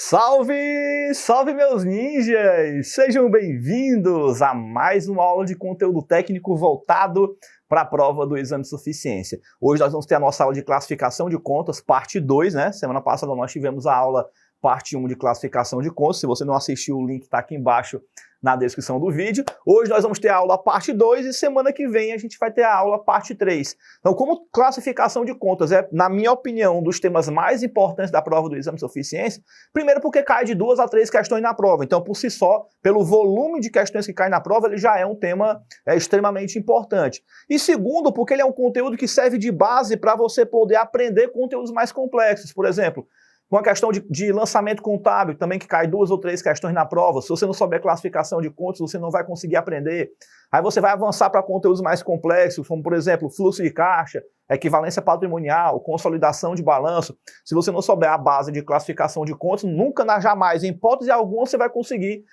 Salve! Salve meus ninjas! Sejam bem-vindos a mais uma aula de conteúdo técnico voltado para a prova do exame de suficiência. Hoje nós vamos ter a nossa aula de classificação de contas, parte 2, né? Semana passada nós tivemos a aula parte 1 de classificação de contas. Se você não assistiu, o link está aqui embaixo na descrição do vídeo. Hoje nós vamos ter a aula parte 2 e semana que vem a gente vai ter a aula parte 3. Então, como classificação de contas é, na minha opinião, um dos temas mais importantes da prova do exame de suficiência, primeiro porque cai de 2 a 3 questões na prova. Então, por si só, pelo volume de questões que cai na prova, ele já é um tema extremamente importante. E segundo, porque ele é um conteúdo que serve de base para você poder aprender conteúdos mais complexos. Por exemplo, com a questão de lançamento contábil, também que cai 2 ou 3 questões na prova. Se você não souber classificação de contas, você não vai conseguir aprender. Aí você vai avançar para conteúdos mais complexos, como, por exemplo, fluxo de caixa, equivalência patrimonial, consolidação de balanço. Se você não souber a base de classificação de contas, nunca, jamais, em hipótese alguma, você vai conseguir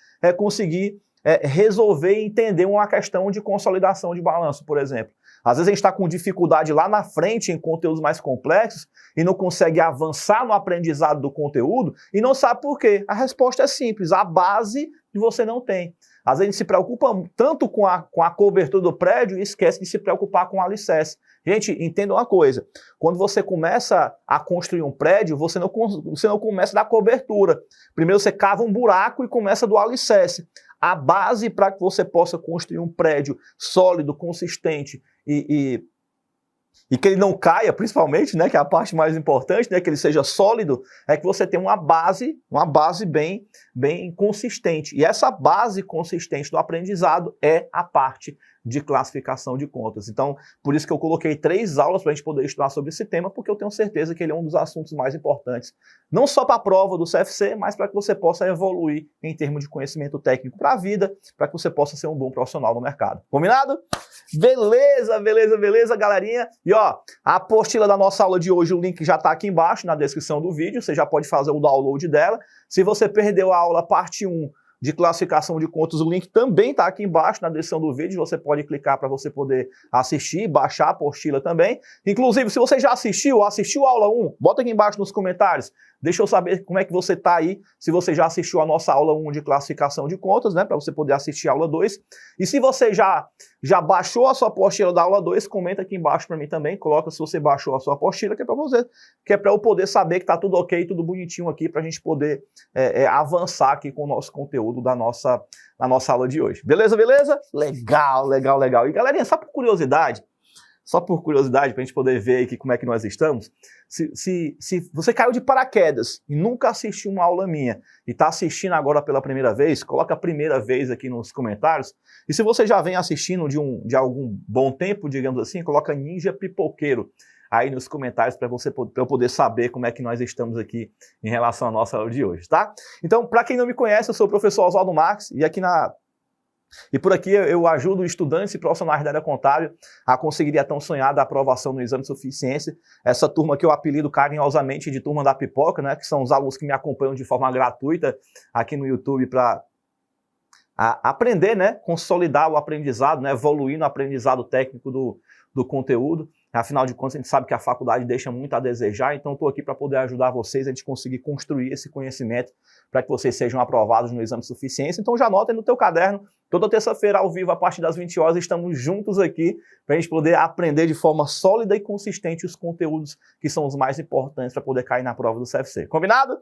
resolver e entender uma questão de consolidação de balanço, por exemplo. Às vezes a gente está com dificuldade lá na frente em conteúdos mais complexos e não consegue avançar no aprendizado do conteúdo e não sabe por quê. A resposta é simples, a base você não tem. Às vezes a gente se preocupa tanto com a cobertura do prédio e esquece de se preocupar com o alicerce. Gente, entenda uma coisa, quando você começa a construir um prédio, você não começa da cobertura. Primeiro você cava um buraco e começa do alicerce. A base para que você possa construir um prédio sólido, consistente e que ele não caia, principalmente, né, que é a parte mais importante, né, que ele seja sólido, é que você tenha uma base bem consistente. E essa base consistente do aprendizado é a parte de classificação de contas. Então, por isso que eu coloquei 3 aulas para a gente poder estudar sobre esse tema, porque eu tenho certeza que ele é um dos assuntos mais importantes, não só para a prova do CFC, mas para que você possa evoluir em termos de conhecimento técnico para a vida, para que você possa ser um bom profissional no mercado. Combinado? Beleza, beleza, beleza, galerinha? E ó, a apostila da nossa aula de hoje, o link já está aqui embaixo na descrição do vídeo, você já pode fazer o download dela. Se você perdeu a aula parte 1 de classificação de contas, o link também está aqui embaixo na descrição do vídeo, você pode clicar para você poder assistir, baixar a apostila também. Inclusive, se você já assistiu a aula 1, bota aqui embaixo nos comentários, deixa eu saber como é que você está aí, se você já assistiu a nossa aula 1 de classificação de contas, né, para você poder assistir a aula 2. E se você já baixou a sua apostila da aula 2, comenta aqui embaixo para mim também, coloca se você baixou a sua apostila, que é para você, que é para eu poder saber que está tudo ok, tudo bonitinho aqui, para a gente poder avançar aqui com o nosso conteúdo da nossa aula de hoje. Beleza, beleza? Legal, legal, legal. E galerinha, só por curiosidade, para a gente poder ver aqui como é que nós estamos, se você caiu de paraquedas e nunca assistiu uma aula minha e está assistindo agora pela primeira vez, coloca a primeira vez aqui nos comentários. E se você já vem assistindo de algum bom tempo, digamos assim, coloca Ninja Pipoqueiro aí nos comentários para eu poder saber como é que nós estamos aqui em relação à nossa aula de hoje, tá? Então, para quem não me conhece, eu sou o professor Oswaldo Marques e por aqui eu ajudo estudantes e profissionais da área contábil a conseguir a tão sonhada aprovação no exame de suficiência. Essa turma que eu apelido carinhosamente de turma da pipoca, né, que são os alunos que me acompanham de forma gratuita aqui no YouTube para aprender, né, consolidar o aprendizado, né, evoluir no aprendizado técnico do conteúdo. Afinal de contas, a gente sabe que a faculdade deixa muito a desejar, então estou aqui para poder ajudar vocês a gente conseguir construir esse conhecimento para que vocês sejam aprovados no exame de suficiência. Então já anota aí no teu caderno, toda terça-feira ao vivo, a partir das 20 horas, estamos juntos aqui para a gente poder aprender de forma sólida e consistente os conteúdos que são os mais importantes para poder cair na prova do CFC. Combinado?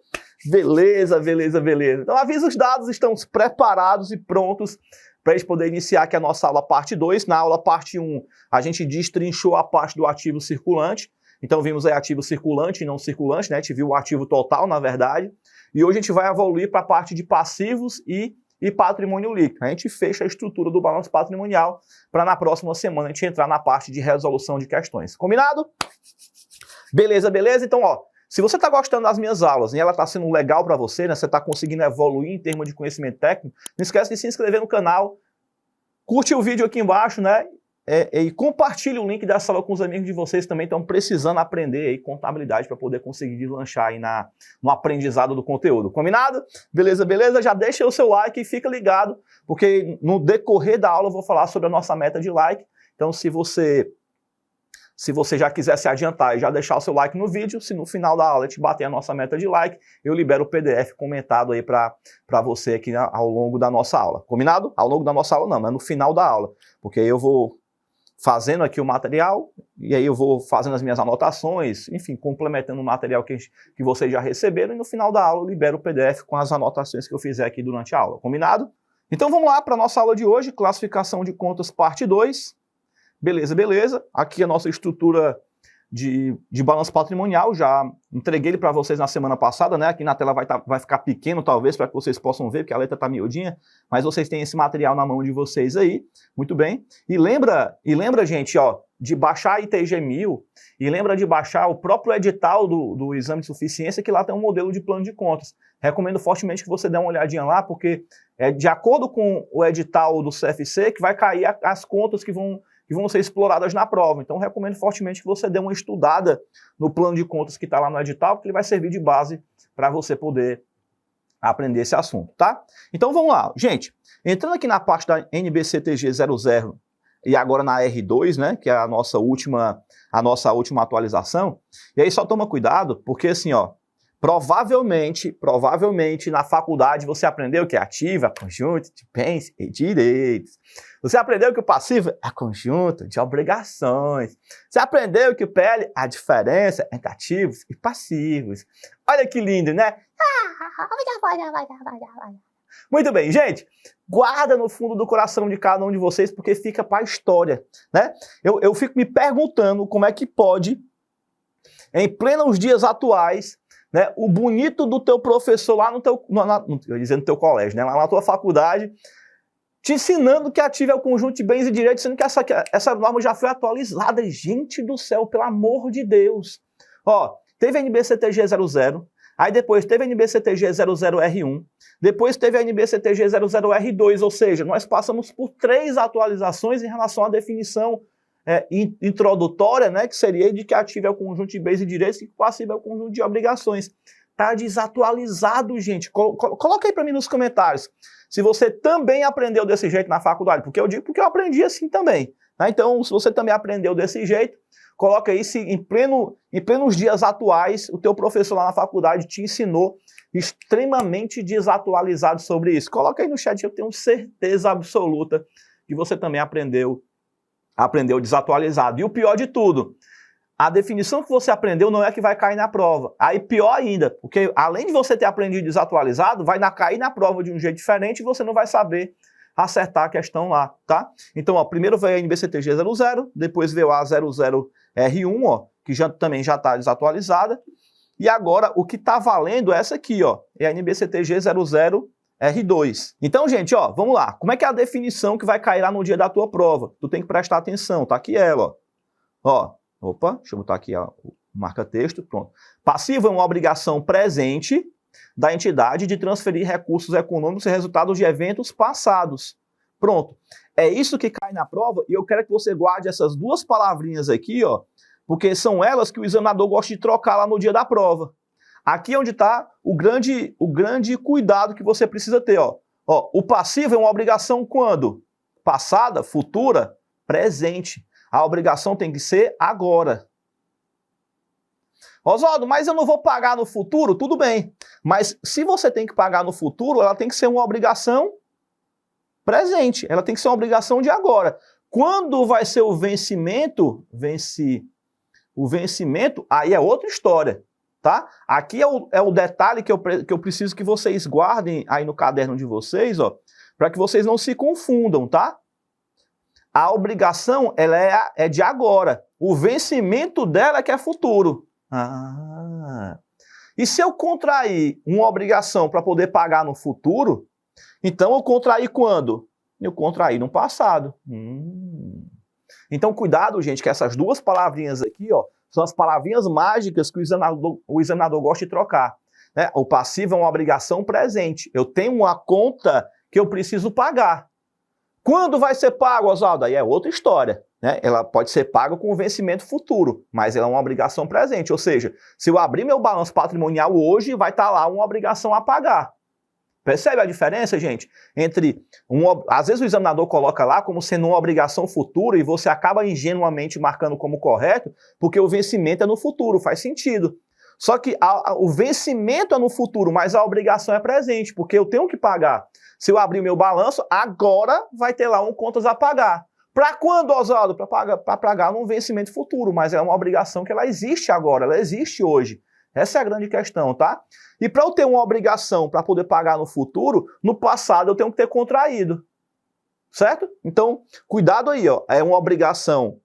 Beleza, beleza, beleza. Então avisa os dados, estamos preparados e prontos para a gente poder iniciar aqui a nossa aula parte 2. Na aula parte 1, a gente destrinchou a parte do ativo circulante. Então vimos aí ativo circulante e não circulante, né? A gente viu o ativo total, na verdade. E hoje a gente vai evoluir para a parte de passivos e patrimônio líquido. A gente fecha a estrutura do balanço patrimonial para na próxima semana a gente entrar na parte de resolução de questões. Combinado? Beleza, beleza? Então, ó, se você está gostando das minhas aulas e ela está sendo legal para você, né, você está conseguindo evoluir em termos de conhecimento técnico, não esquece de se inscrever no canal, curte o vídeo aqui embaixo, né, e compartilhe o link dessa aula com os amigos de vocês também estão precisando aprender aí contabilidade para poder conseguir deslanchar aí no aprendizado do conteúdo. Combinado? Beleza, beleza? Já deixa o seu like e fica ligado, porque no decorrer da aula eu vou falar sobre a nossa meta de like. Então, se você se você já quiser se adiantar e já deixar o seu like no vídeo, se no final da aula a gente bater a nossa meta de like, eu libero o PDF comentado aí para você aqui ao longo da nossa aula. Combinado? Ao longo da nossa aula não, mas no final da aula, porque aí eu vou fazendo aqui o material, e aí eu vou fazendo as minhas anotações, enfim, complementando o material que vocês já receberam, e no final da aula eu libero o PDF com as anotações que eu fizer aqui durante a aula. Combinado? Então vamos lá para a nossa aula de hoje, classificação de contas parte 2. Beleza, beleza. Aqui a nossa estrutura de balanço patrimonial, já entreguei ele para vocês na semana passada, né? Aqui na tela vai ficar pequeno talvez para que vocês possam ver, porque a letra está miudinha, mas vocês têm esse material na mão de vocês aí, muito bem. E lembra gente, ó, de baixar a ITG 1000 e lembra de baixar o próprio edital do exame de suficiência, que lá tem um modelo de plano de contas. Recomendo fortemente que você dê uma olhadinha lá, porque é de acordo com o edital do CFC que vai cair as contas que vão ser exploradas na prova. Então, recomendo fortemente que você dê uma estudada no plano de contas que está lá no edital, porque ele vai servir de base para você poder aprender esse assunto, tá? Então, vamos lá. Gente, entrando aqui na parte da NBCTG 00 e agora na R2, né, que é a nossa última atualização, e aí só toma cuidado, porque assim, ó, provavelmente na faculdade você aprendeu que é ativa, conjunto de bens e direitos. Você aprendeu que o passivo é conjunto de obrigações. Você aprendeu que o PL é a diferença entre ativos e passivos. Olha que lindo, né? Muito bem, gente. Guarda no fundo do coração de cada um de vocês, porque fica para a história, né? Eu fico me perguntando como é que pode, em plenos dias atuais, né, o bonito do teu professor lá no teu, eu ia dizer no teu colégio, né, lá na tua faculdade, te ensinando que ativo é o conjunto de bens e direitos, sendo que essa norma já foi atualizada. Gente do céu, pelo amor de Deus. Ó, teve a NBCTG 00, aí depois teve a NBCTG 00R1, depois teve a NBCTG 00R2, ou seja, nós passamos por 3 atualizações em relação à definição introdutória, né, que seria de que ativo é o conjunto de bens e direitos e que passivo é o conjunto de obrigações. Tá desatualizado, gente. Coloca aí para mim nos comentários se você também aprendeu desse jeito na faculdade, porque eu digo porque eu aprendi assim também. Tá? Então, se você também aprendeu desse jeito, coloca aí se em plenos dias atuais o teu professor lá na faculdade te ensinou extremamente desatualizado sobre isso. Coloca aí no chat, eu tenho certeza absoluta que você também aprendeu desatualizado. E o pior de tudo, a definição que você aprendeu não é a que vai cair na prova. Aí pior ainda, porque além de você ter aprendido desatualizado, vai cair na prova de um jeito diferente e você não vai saber acertar a questão lá, tá? Então, ó, primeiro veio a NBCTG 00, depois veio a 00R1, ó, que também já está desatualizada. E agora o que está valendo é essa aqui, ó, é a NBCTG 00R2. Então, gente, ó, vamos lá. Como é que é a definição que vai cair lá no dia da tua prova? Tu tem que prestar atenção, tá aqui ela, ó. Opa, deixa eu botar aqui ó, o marca-texto, pronto. Passivo é uma obrigação presente da entidade de transferir recursos econômicos e resultados de eventos passados. Pronto. É isso que cai na prova e eu quero que você guarde essas 2 palavrinhas aqui, ó, porque são elas que o examinador gosta de trocar lá no dia da prova. Aqui é onde está o grande cuidado que você precisa ter, ó. Ó, o passivo é uma obrigação quando? Passada, futura, presente. A obrigação tem que ser agora. Oswaldo, mas eu não vou pagar no futuro? Tudo bem. Mas se você tem que pagar no futuro, ela tem que ser uma obrigação presente. Ela tem que ser uma obrigação de agora. Quando vai ser o vencimento, aí é outra história. Tá? Aqui é o detalhe que eu preciso que vocês guardem aí no caderno de vocês, ó, para que vocês não se confundam, tá? A obrigação, ela é de agora. O vencimento dela é que é futuro. E se eu contrair uma obrigação para poder pagar no futuro, então eu contraí quando? Eu contraí no passado. Então cuidado, gente, que essas 2 palavrinhas aqui, ó, são as palavrinhas mágicas que o examinador gosta de trocar. Né? O passivo é uma obrigação presente. Eu tenho uma conta que eu preciso pagar. Quando vai ser pago, Oswaldo? Aí é outra história. Né? Ela pode ser paga com vencimento futuro, mas ela é uma obrigação presente. Ou seja, se eu abrir meu balanço patrimonial hoje, vai estar lá uma obrigação a pagar. Percebe a diferença, gente? Entre, às vezes o examinador coloca lá como sendo uma obrigação futura e você acaba ingenuamente marcando como correto, porque o vencimento é no futuro, faz sentido. Só que o vencimento é no futuro, mas a obrigação é presente, porque eu tenho que pagar. Se eu abrir o meu balanço, agora vai ter lá um contas a pagar. Para quando, Oswaldo? Para pagar num vencimento futuro, mas é uma obrigação que ela existe agora, ela existe hoje. Essa é a grande questão, tá? E para eu ter uma obrigação para poder pagar no futuro, no passado eu tenho que ter contraído. Certo? Então, cuidado aí, ó. É uma obrigação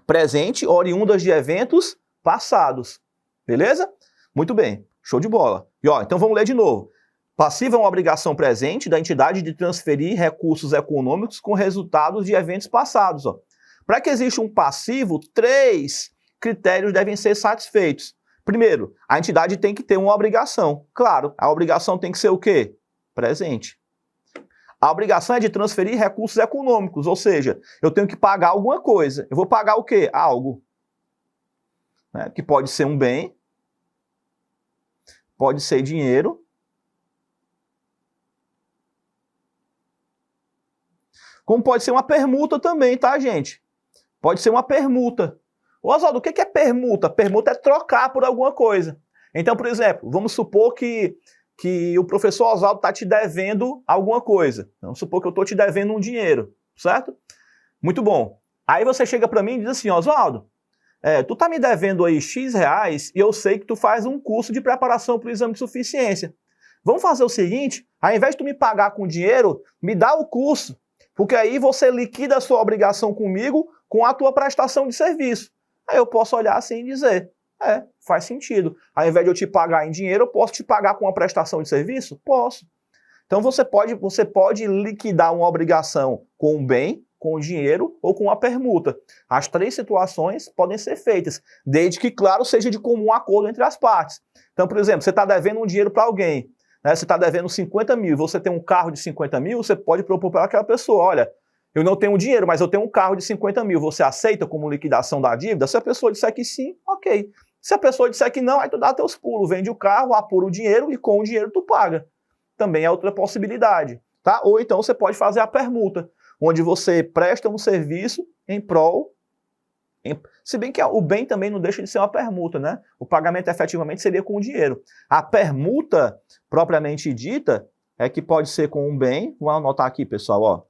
presente, oriundas de eventos passados. Beleza? Muito bem. Show de bola. E ó, então vamos ler de novo. Passivo é uma obrigação presente da entidade de transferir recursos econômicos com resultados de eventos passados. Para que exista um passivo, 3 critérios devem ser satisfeitos. Primeiro, a entidade tem que ter uma obrigação. Claro, a obrigação tem que ser o quê? Presente. A obrigação é de transferir recursos econômicos, ou seja, eu tenho que pagar alguma coisa. Eu vou pagar o quê? Algo. Né? Que pode ser um bem, pode ser dinheiro, como pode ser uma permuta também, tá, gente? Pode ser uma permuta. Oswaldo, o que é permuta? Permuta é trocar por alguma coisa. Então, por exemplo, vamos supor que o professor Oswaldo está te devendo alguma coisa. Vamos supor que eu estou te devendo um dinheiro, certo? Muito bom. Aí você chega para mim e diz assim, Oswaldo, tu tá me devendo aí X reais e eu sei que tu faz um curso de preparação para o exame de suficiência. Vamos fazer o seguinte, ao invés de tu me pagar com dinheiro, me dá o curso, porque aí você liquida a sua obrigação comigo com a tua prestação de serviço. Aí eu posso olhar assim e dizer, faz sentido. Ao invés de eu te pagar em dinheiro, eu posso te pagar com uma prestação de serviço? Posso. Então você pode liquidar uma obrigação com um bem, com dinheiro ou com uma permuta. As 3 situações podem ser feitas, desde que, claro, seja de comum acordo entre as partes. Então, por exemplo, você está devendo um dinheiro para alguém, né? Você está devendo 50 mil, você tem um carro de 50 mil, você pode propor para aquela pessoa, olha, eu não tenho dinheiro, mas eu tenho um carro de 50 mil, você aceita como liquidação da dívida? Se a pessoa disser que sim, ok. Se a pessoa disser que não, aí tu dá teus pulos, vende o carro, apura o dinheiro e com o dinheiro tu paga. Também é outra possibilidade, tá? Ou então você pode fazer a permuta, onde você presta um serviço em prol, se bem que o bem também não deixa de ser uma permuta, né? O pagamento efetivamente seria com o dinheiro. A permuta, propriamente dita, é que pode ser com um bem, vamos anotar aqui, pessoal, ó.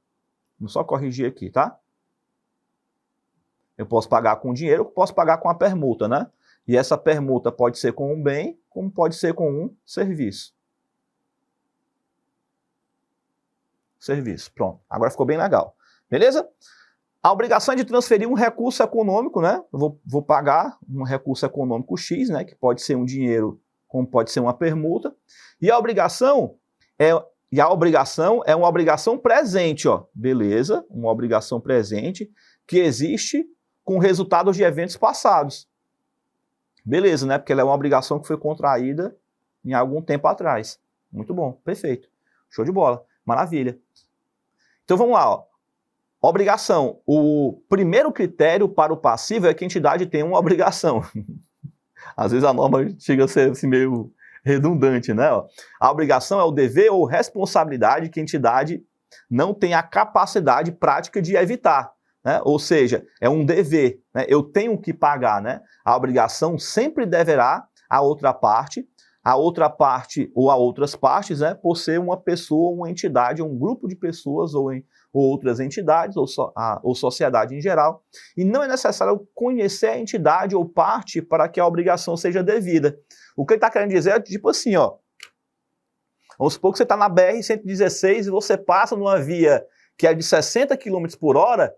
Vamos só corrigir aqui, tá? Eu posso pagar com dinheiro, posso pagar com a permuta, né? E essa permuta pode ser com um bem, como pode ser com um serviço. Serviço, pronto. Agora ficou bem legal. Beleza? A obrigação é de transferir um recurso econômico, né? Eu vou pagar um recurso econômico X, né? Que pode ser um dinheiro, como pode ser uma permuta. E a obrigação é uma obrigação presente, ó. Beleza? Uma obrigação presente que existe com resultados de eventos passados. Beleza, né? Porque ela é uma obrigação que foi contraída em algum tempo atrás. Muito bom, perfeito. Show de bola. Maravilha. Então vamos lá, ó. Obrigação. O primeiro critério para o passivo é que a entidade tem uma obrigação. Às vezes a norma chega a ser assim, meio redundante, né? A obrigação é o dever ou responsabilidade que a entidade não tem a capacidade prática de evitar, né? Ou seja, é um dever, né? Eu tenho que pagar, né? A obrigação sempre deverá a outra parte ou a outras partes, né? Por ser uma pessoa, uma entidade, um grupo de pessoas ou outras entidades ou sociedade em geral. E não é necessário conhecer a entidade ou parte para que a obrigação seja devida. O que ele está querendo dizer é tipo assim, ó. Vamos supor que você está na BR-116 e você passa numa via que é de 60 km por hora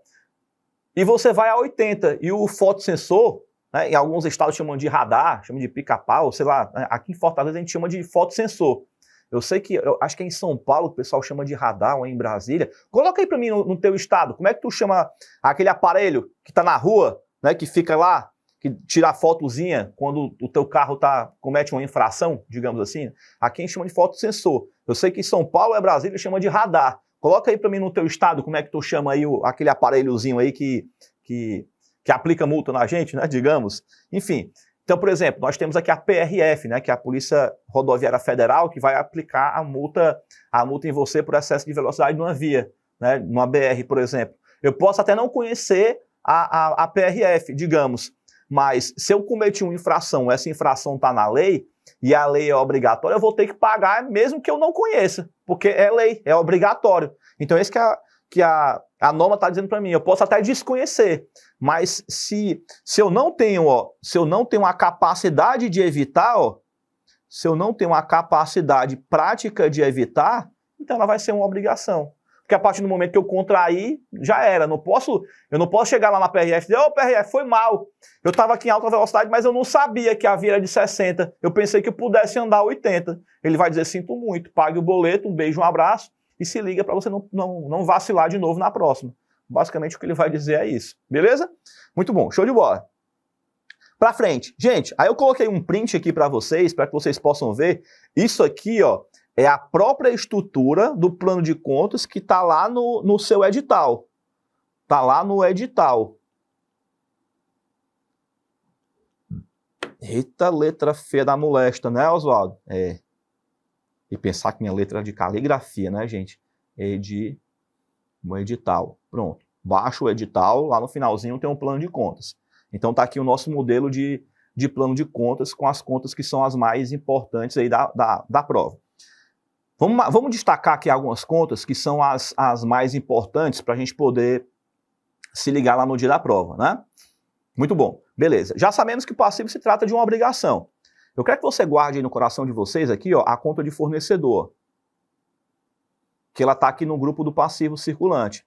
e você vai a 80 e o fotossensor, né, em alguns estados chamam de radar, chamam de pica-pau, sei lá, né, aqui em Fortaleza a gente chama de fotossensor. Eu acho que é em São Paulo que o pessoal chama de radar ou em Brasília. Coloca aí para mim no teu estado, como é que tu chama aquele aparelho que está na rua, né, que fica lá, que tira a fotozinha quando o teu carro comete uma infração, digamos assim? Aqui a gente chama de fotossensor. Eu sei que em São Paulo, Brasília, chama de radar. Coloca aí para mim no teu estado como é que tu chama aí aquele aparelhozinho aí que aplica multa na gente, né, digamos. Enfim, Então, por exemplo, nós temos aqui a PRF, né, que é a Polícia Rodoviária Federal, que vai aplicar a multa em você por excesso de velocidade numa via, né, numa BR, por exemplo. Eu posso até não conhecer a PRF, digamos, mas se eu cometi uma infração, essa infração está na lei, e a lei é obrigatória, eu vou ter que pagar mesmo que eu não conheça, porque é lei, é obrigatório. Então, esse que a norma está dizendo para mim. Eu posso até desconhecer, mas se eu não tenho, se eu não tenho a capacidade de evitar, se eu não tenho a capacidade prática de evitar, então ela vai ser uma obrigação. Porque a partir do momento que eu contrair, já era. Eu não posso chegar lá na PRF e dizer, ô PRF, foi mal. Eu estava aqui em alta velocidade, mas eu não sabia que a via era de 60. Eu pensei que eu pudesse andar 80. Ele vai dizer, sinto muito, pague o boleto, um beijo, um abraço, e se liga para você não vacilar de novo na próxima. Basicamente o que ele vai dizer é isso. Beleza? Muito bom, show de bola. Para frente. Gente, aí eu coloquei um print aqui para vocês possam ver. Isso aqui, é a própria estrutura do plano de contas que está lá no seu edital. Está lá no edital. Eita, letra feia da molesta, né, Oswaldo? É. E pensar que minha letra é de caligrafia, né, gente? É de um edital. Pronto. Baixa o edital, lá no finalzinho tem um plano de contas. Então tá aqui o nosso modelo de plano de contas com as contas que são as mais importantes aí da prova. Vamos destacar aqui algumas contas que são as mais importantes para a gente poder se ligar lá no dia da prova, né? Muito bom. Beleza. Já sabemos que o passivo se trata de uma obrigação. Eu quero que você guarde aí no coração de vocês aqui, a conta de fornecedor. Que ela está aqui no grupo do passivo circulante.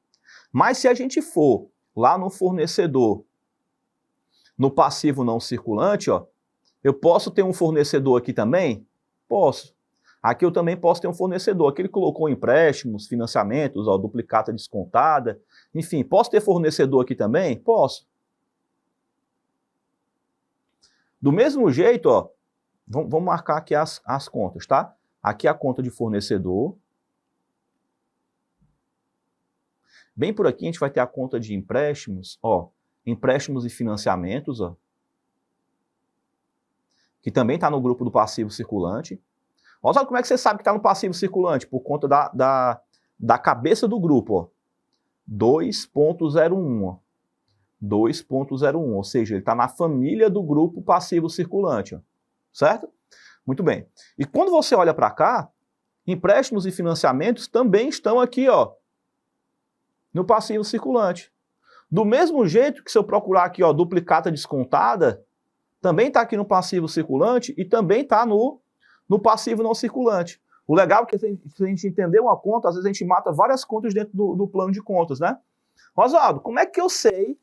Mas se a gente for lá no fornecedor, no passivo não circulante, eu posso ter um fornecedor aqui também? Posso. Aqui eu também posso ter um fornecedor. Aqui ele colocou empréstimos, financiamentos, duplicata descontada. Enfim, posso ter fornecedor aqui também? Posso. Do mesmo jeito, vamos marcar aqui as contas, tá? Aqui é a conta de fornecedor. Bem por aqui a gente vai ter a conta de empréstimos, empréstimos e financiamentos, que também está no grupo do passivo circulante. Olha como é que você sabe que está no passivo circulante? Por conta da cabeça do grupo, 2.01, 2.01, ou seja, ele está na família do grupo passivo circulante, certo? Muito bem. E quando você olha para cá, empréstimos e financiamentos também estão aqui, no passivo circulante. Do mesmo jeito que se eu procurar aqui, duplicata descontada, também está aqui no passivo circulante e também está no passivo não circulante. O legal é que se a gente entender uma conta, às vezes a gente mata várias contas dentro do plano de contas, né? Oswaldo, como é que eu sei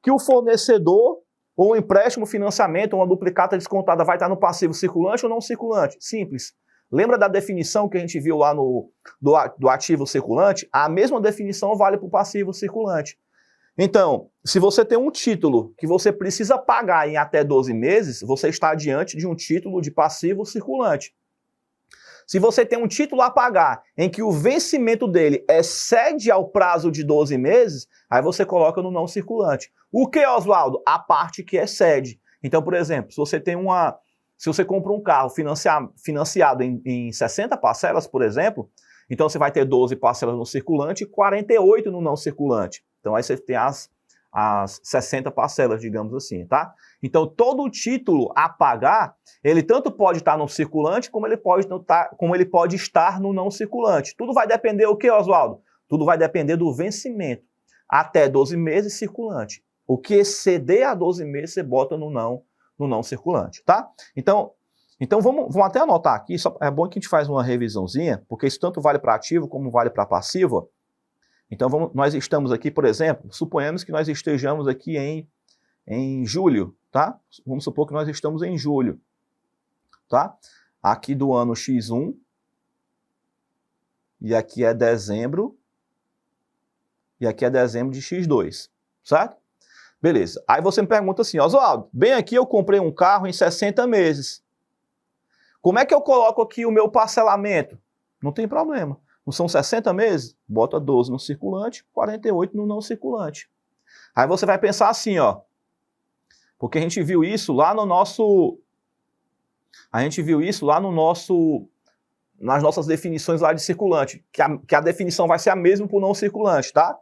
que o fornecedor, ou um empréstimo, financiamento, ou uma duplicata descontada vai estar no passivo circulante ou não circulante? Simples. Lembra da definição que a gente viu lá do ativo circulante? A mesma definição vale para o passivo circulante. Então, se você tem um título que você precisa pagar em até 12 meses, você está diante de um título de passivo circulante. Se você tem um título a pagar em que o vencimento dele excede ao prazo de 12 meses, aí você coloca no não circulante. O que, Oswaldo? A parte que excede. Então, por exemplo, se você compra um carro financiado em 60 parcelas, por exemplo, então você vai ter 12 parcelas no circulante e 48 no não circulante. Então aí você tem as 60 parcelas, digamos assim, tá? Então todo o título a pagar, ele tanto pode estar no circulante, como ele pode estar no não circulante. Tudo vai depender o que, Oswaldo? Tudo vai depender do vencimento. Até 12 meses circulante. O que exceder a 12 meses, você bota no não circulante, tá? Então vamos até anotar aqui, é bom que a gente faz uma revisãozinha, porque isso tanto vale para ativo como vale para passivo. Então nós estamos aqui, por exemplo, suponhamos que nós estejamos aqui em julho, tá? Vamos supor que nós estamos em julho, tá? Aqui do ano X1, e aqui é dezembro, e aqui é dezembro de X2, certo? Beleza. Aí você me pergunta assim, Oswaldo, bem aqui eu comprei um carro em 60 meses. Como é que eu coloco aqui o meu parcelamento? Não tem problema. Não são 60 meses? Bota 12 no circulante, 48 no não circulante. Aí você vai pensar assim, Porque a gente viu isso lá no nosso... nas nossas definições lá de circulante, que a definição vai ser a mesma para o não circulante, tá?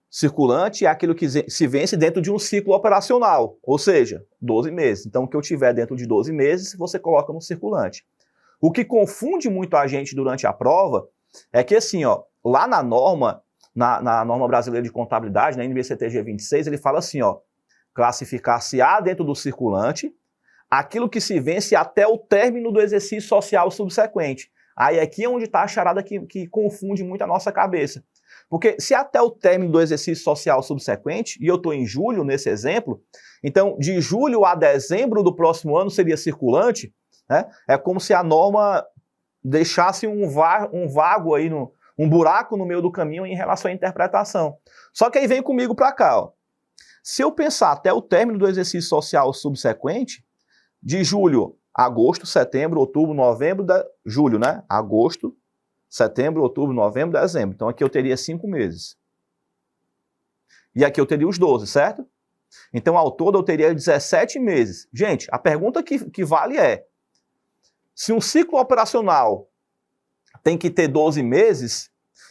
Circulante é aquilo que se vence dentro de um ciclo operacional, ou seja, 12 meses. Então, o que eu tiver dentro de 12 meses, você coloca no circulante. O que confunde muito a gente durante a prova é que, assim, ó, lá na norma, na norma brasileira de contabilidade, na NBCTG 26, ele fala assim, ó, classificar-se-á dentro do circulante aquilo que se vence até o término do exercício social subsequente. Aí aqui é onde está a charada que confunde muito a nossa cabeça. Porque se até o término do exercício social subsequente, e eu estou em julho nesse exemplo, então de julho a dezembro do próximo ano seria circulante, né? É como se a norma deixasse um vago aí, um buraco no meio do caminho em relação à interpretação. Só que aí vem comigo para cá, ó. Se eu pensar até o término do exercício social subsequente, de julho, agosto, setembro, outubro, novembro, julho, né? Agosto, setembro, outubro, novembro, dezembro. Então aqui eu teria 5 meses. E aqui eu teria os 12, certo? Então ao todo eu teria 17 meses. Gente, a pergunta que vale é, se um ciclo operacional tem que ter 12 meses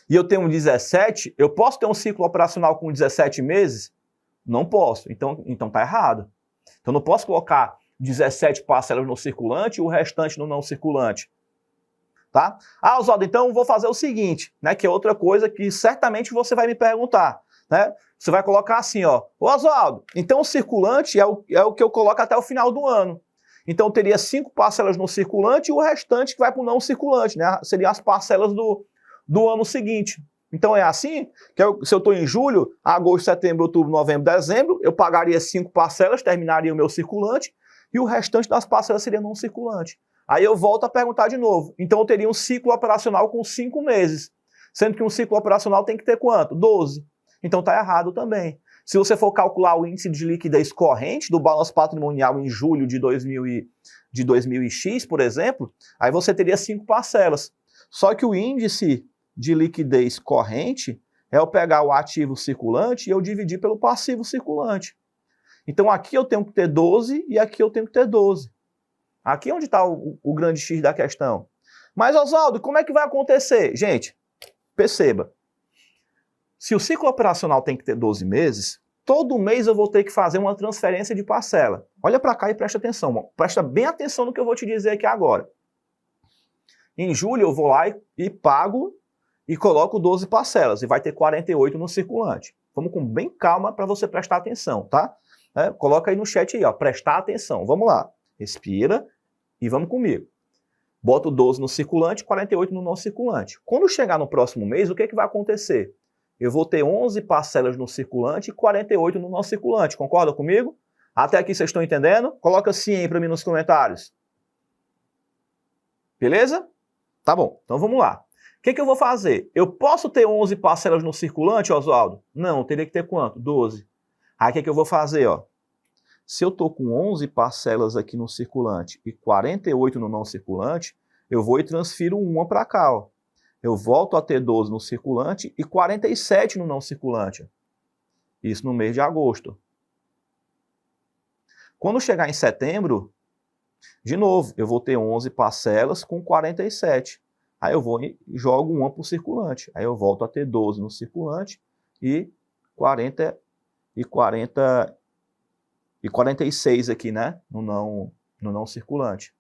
e eu tenho 17, eu posso ter um ciclo operacional com 17 meses? Não posso. Então tá errado. Então não posso colocar 17 parcelas no circulante e o restante no não circulante. Tá? Ah, Oswaldo, então eu vou fazer o seguinte, né, que é outra coisa que certamente você vai me perguntar, né? Você vai colocar assim, ó, Oswaldo, então o circulante é o que eu coloco até o final do ano. Então eu teria 5 parcelas no circulante e o restante que vai para o não circulante, né? Seriam as parcelas do ano seguinte. Então é assim, que se eu estou em julho, agosto, setembro, outubro, novembro, dezembro, eu pagaria 5 parcelas, terminaria o meu circulante, e o restante das parcelas seria não circulante. Aí eu volto a perguntar de novo. Então eu teria um ciclo operacional com 5 meses, sendo que um ciclo operacional tem que ter quanto? 12. Então está errado também. Se você for calcular o índice de liquidez corrente do balanço patrimonial em julho de 2000X, por exemplo, aí você teria 5 parcelas. Só que o índice de liquidez corrente é eu pegar o ativo circulante e eu dividir pelo passivo circulante. Então aqui eu tenho que ter 12 e aqui eu tenho que ter 12. Aqui é onde está o grande X da questão. Mas, Oswaldo, como é que vai acontecer? Gente, perceba. Se o ciclo operacional tem que ter 12 meses, todo mês eu vou ter que fazer uma transferência de parcela. Olha para cá e presta atenção. Presta bem atenção no que eu vou te dizer aqui agora. Em julho eu vou lá e pago e coloco 12 parcelas. E vai ter 48 no circulante. Vamos com bem calma para você prestar atenção, tá? Coloca aí no chat aí, ó, prestar atenção. Vamos lá. Respira. E vamos comigo. Boto 12 no circulante, 48 no não circulante. Quando chegar no próximo mês, o que vai acontecer? Eu vou ter 11 parcelas no circulante e 48 no não circulante. Concorda comigo? Até aqui vocês estão entendendo? Coloca sim aí para mim nos comentários. Beleza? Tá bom, então vamos lá. O que eu vou fazer? Eu posso ter 11 parcelas no circulante, Oswaldo? Não, teria que ter quanto? 12. Aí o que eu vou fazer, ó? Se eu estou com 11 parcelas aqui no circulante e 48 no não circulante, eu vou e transfiro uma para cá. Ó. Eu volto a ter 12 no circulante e 47 no não circulante. Isso no mês de agosto. Quando chegar em setembro, de novo, eu vou ter 11 parcelas com 47. Aí eu vou e jogo uma para o circulante. Aí eu volto a ter 12 no circulante e 46 aqui, né? No não circulante.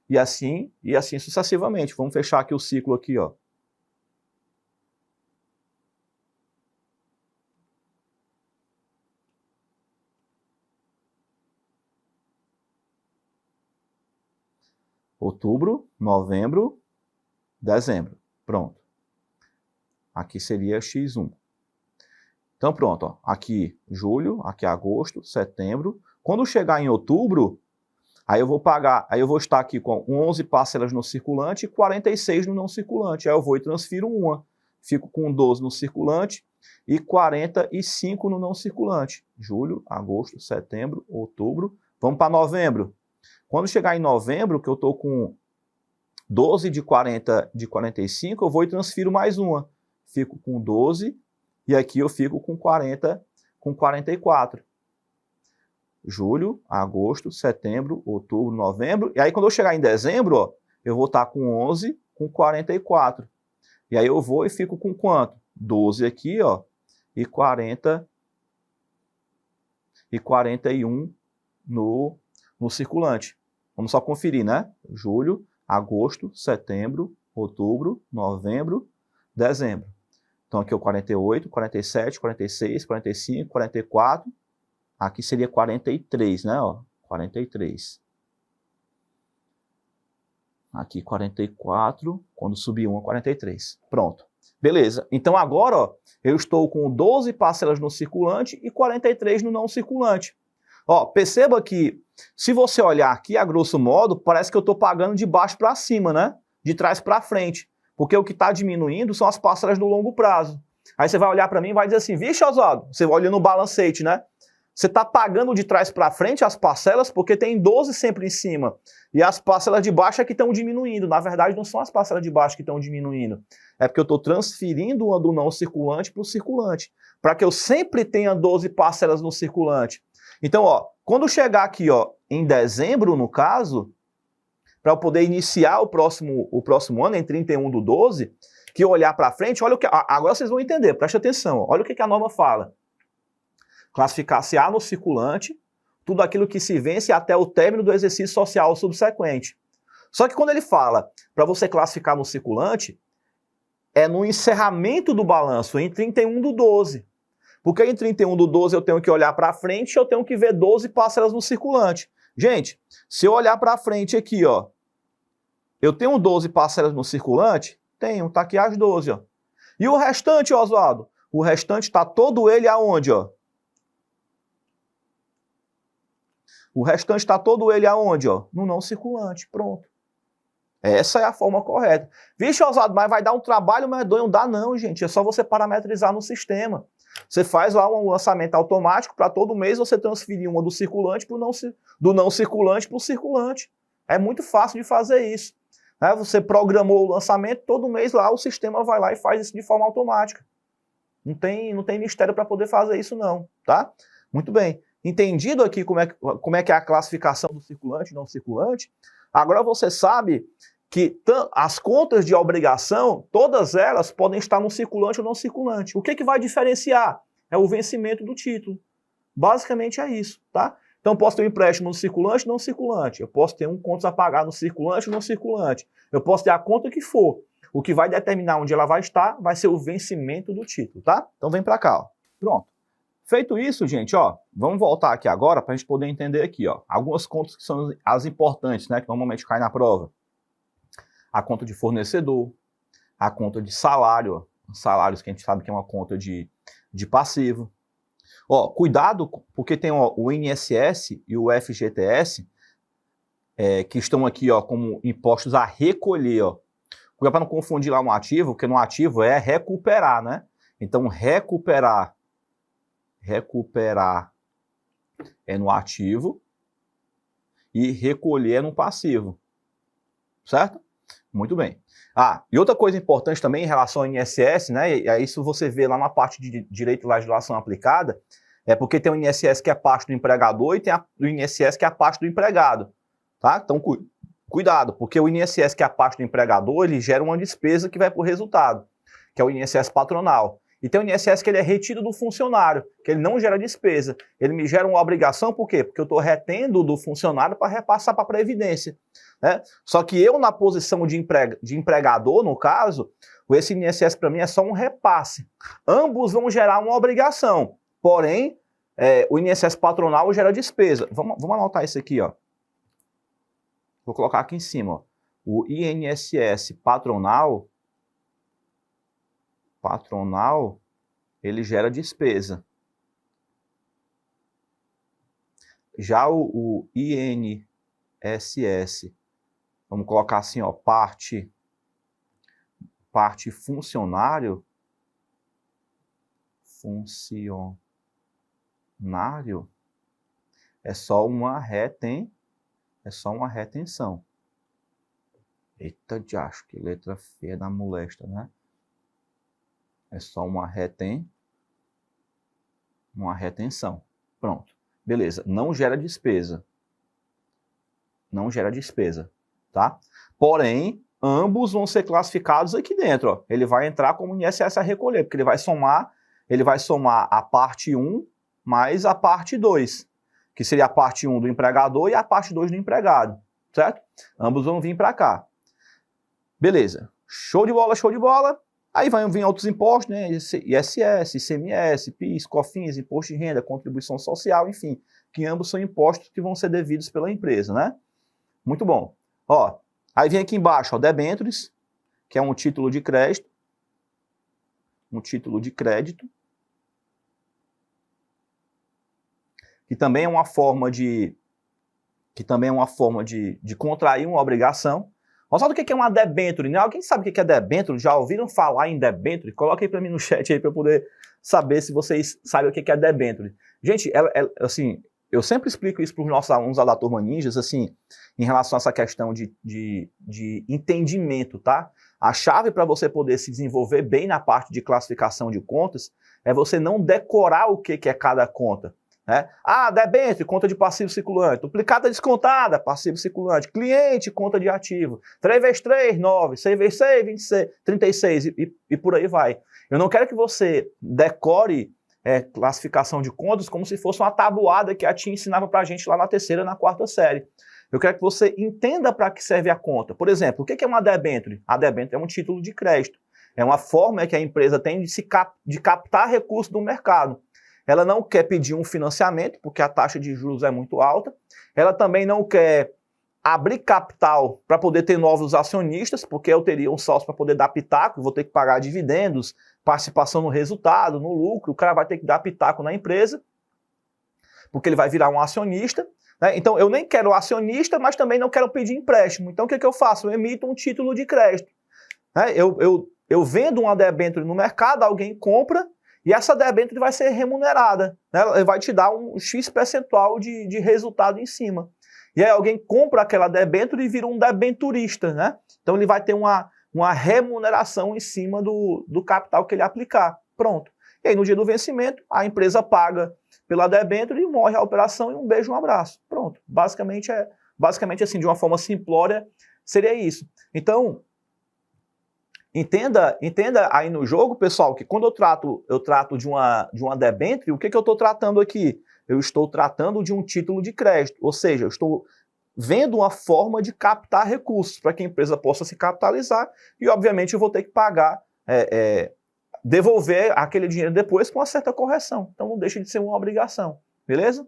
E assim sucessivamente. Vamos fechar aqui o ciclo aqui, ó. Outubro, novembro, dezembro. Pronto. Aqui seria X1. Então pronto, ó. Aqui julho, aqui agosto, setembro. Quando chegar em outubro, aí eu vou estar aqui com 11 parcelas no circulante e 46 no não circulante. Aí eu vou e transfiro uma. Fico com 12 no circulante e 45 no não circulante. Julho, agosto, setembro, outubro. Vamos para novembro. Quando chegar em novembro, que eu estou com 12 de 45, eu vou e transfiro mais uma. Fico com 12 e aqui eu fico com 44. julho, agosto, setembro, outubro, novembro. E aí quando eu chegar em dezembro, ó, eu vou estar com 11, com 44. E aí eu vou e fico com quanto? 12 aqui, ó, e 41 no circulante. Vamos só conferir, né? Julho, agosto, setembro, outubro, novembro, dezembro. Então aqui é o 48, 47, 46, 45, 44. Aqui seria 43, né? Ó, 43. Aqui 44, quando subir 1 é 43. Pronto. Beleza. Então agora, ó, eu estou com 12 parcelas no circulante e 43 no não circulante. Ó, perceba que se você olhar aqui, a grosso modo, parece que eu estou pagando de baixo para cima, né? De trás para frente. Porque o que está diminuindo são as parcelas do longo prazo. Aí você vai olhar para mim e vai dizer assim, vixe, Oswaldo, você olha no balancete, né? Você está pagando de trás para frente as parcelas porque tem 12 sempre em cima. E as parcelas de baixo é que estão diminuindo. Na verdade, não são as parcelas de baixo que estão diminuindo. É porque eu estou transferindo uma do não circulante para o circulante. Para que eu sempre tenha 12 parcelas no circulante. Então, ó, quando chegar aqui, ó, em dezembro, no caso, para eu poder iniciar o próximo ano, em 31/12, que eu olhar para frente, olha o que. Agora vocês vão entender, preste atenção. Ó, olha o que a norma fala. Classificar-se A no circulante, tudo aquilo que se vence até o término do exercício social subsequente. Só que quando ele fala para você classificar no circulante, é no encerramento do balanço, em 31/12. Porque em 31/12 eu tenho que olhar para frente e eu tenho que ver 12 parcelas no circulante. Gente, se eu olhar para frente aqui, ó, eu tenho 12 parcelas no circulante? Tenho, tá aqui as 12, ó. E o restante, Oswaldo? O restante está todo ele aonde, ó? O restante está todo ele aonde, ó? No não circulante, pronto. Essa é a forma correta. Vixe, Oswaldo, mas vai dar um trabalho medonho? Não dá não, gente. É só você parametrizar no sistema. Você faz lá um lançamento automático para todo mês você transferir uma do circulante pro do não circulante para o circulante. É muito fácil de fazer isso. Né? Você programou o lançamento, todo mês lá o sistema vai lá e faz isso de forma automática. Não tem mistério para poder fazer isso não, tá? Muito bem. Entendido aqui como é que é a classificação do circulante e não circulante, agora você sabe que as contas de obrigação, todas elas podem estar no circulante ou não circulante. O que vai diferenciar? É o vencimento do título. Basicamente é isso, tá? Então eu posso ter um empréstimo no circulante ou não circulante. Eu posso ter um contas a pagar no circulante ou não circulante. Eu posso ter a conta que for. O que vai determinar onde ela vai estar vai ser o vencimento do título, tá? Então vem para cá, ó. Pronto. Feito isso, gente, ó, vamos voltar aqui agora para a gente poder entender aqui, ó, algumas contas que são as importantes, né, que normalmente caem na prova. A conta de fornecedor, a conta de salário, salários que a gente sabe que é uma conta de passivo. Ó, cuidado, porque tem ó, o INSS e o FGTS, que estão aqui, ó, como impostos a recolher, ó. Cuidado para não confundir lá no ativo, porque no ativo é recuperar, né? Então, recuperar é no ativo e recolher é no passivo, certo? Muito bem. E outra coisa importante também em relação ao INSS, né, e isso você vê lá na parte de direito e legislação aplicada, é porque tem o INSS que é parte do empregador e tem o INSS que é a parte do empregado, tá? Então, cuidado, porque o INSS que é a parte do empregador, ele gera uma despesa que vai para o resultado, que é o INSS patronal. E tem o INSS que ele é retido do funcionário, que ele não gera despesa. Ele me gera uma obrigação, por quê? Porque eu estou retendo do funcionário para repassar para a Previdência. Né? Só que eu, na posição de empregador, no caso, esse INSS para mim é só um repasse. Ambos vão gerar uma obrigação, porém, o INSS patronal gera despesa. Vamos anotar isso aqui, ó. Vou colocar aqui em cima, ó. O INSS patronal, ele gera despesa. Já o INSS, vamos colocar assim, ó, parte funcionário, é só uma retenção. Eita, diacho, que letra feia da molesta, né? É só uma retenção. Pronto. Beleza, não gera despesa. Não gera despesa, tá? Porém, ambos vão ser classificados aqui dentro, ó. Ele vai entrar como INSS a recolher, porque ele vai somar a parte 1 mais a parte 2, que seria a parte 1 do empregador e a parte 2 do empregado, certo? Ambos vão vir para cá. Beleza, show de bola, show de bola. Aí vai vir outros impostos, né? ISS, ICMS, PIS, COFINS, imposto de renda, contribuição social, enfim, que ambos são impostos que vão ser devidos pela empresa, né? Muito bom. Ó, aí vem aqui embaixo, ó, debêntures, que é um título de crédito. Um título de crédito. Que também é uma forma de contrair uma obrigação. Olha só do que é uma debênture, né? Alguém sabe o que é debênture? Já ouviram falar em debênture? Coloca aí para mim no chat aí para eu poder saber se vocês sabem o que é debênture. Gente, assim, eu sempre explico isso para os nossos alunos lá da Turma Ninjas, assim, em relação a essa questão de entendimento, tá? A chave para você poder se desenvolver bem na parte de classificação de contas é você não decorar o que é cada conta. Né? Ah, debênture, conta de passivo circulante, duplicata descontada, passivo circulante, cliente, conta de ativo, 3 vezes 3, 9, 6 vezes 6, 26, 36 e por aí vai. Eu não quero que você decore classificação de contas como se fosse uma tabuada que a tia ensinava pra gente lá na 3ª, na 4ª série. Eu quero que você entenda para que serve a conta. Por exemplo, o que é uma debênture? A debênture é um título de crédito. É uma forma que a empresa tem de captar recursos do mercado. Ela não quer pedir um financiamento, porque a taxa de juros é muito alta. Ela também não quer abrir capital para poder ter novos acionistas, porque eu teria um sócio para poder dar pitaco, vou ter que pagar dividendos, participação no resultado, no lucro, o cara vai ter que dar pitaco na empresa, porque ele vai virar um acionista. Né? Então, eu nem quero acionista, mas também não quero pedir empréstimo. Então, o que eu faço? Eu emito um título de crédito. Né? Eu vendo uma debênture no mercado, alguém compra, e essa debênture vai ser remunerada, né? Ela vai te dar um X percentual de resultado em cima. E aí alguém compra aquela debênture e vira um debenturista, né? Então ele vai ter uma remuneração em cima do capital que ele aplicar. Pronto. E aí no dia do vencimento, a empresa paga pela debênture e morre a operação e um beijo, um abraço. Pronto. Basicamente assim, de uma forma simplória, seria isso. Então, Entenda aí no jogo, pessoal, que quando eu trato de uma debênture, o que eu estou tratando aqui? Eu estou tratando de um título de crédito, ou seja, eu estou vendo uma forma de captar recursos para que a empresa possa se capitalizar e, obviamente, eu vou ter que pagar, devolver aquele dinheiro depois com uma certa correção. Então, não deixa de ser uma obrigação, beleza?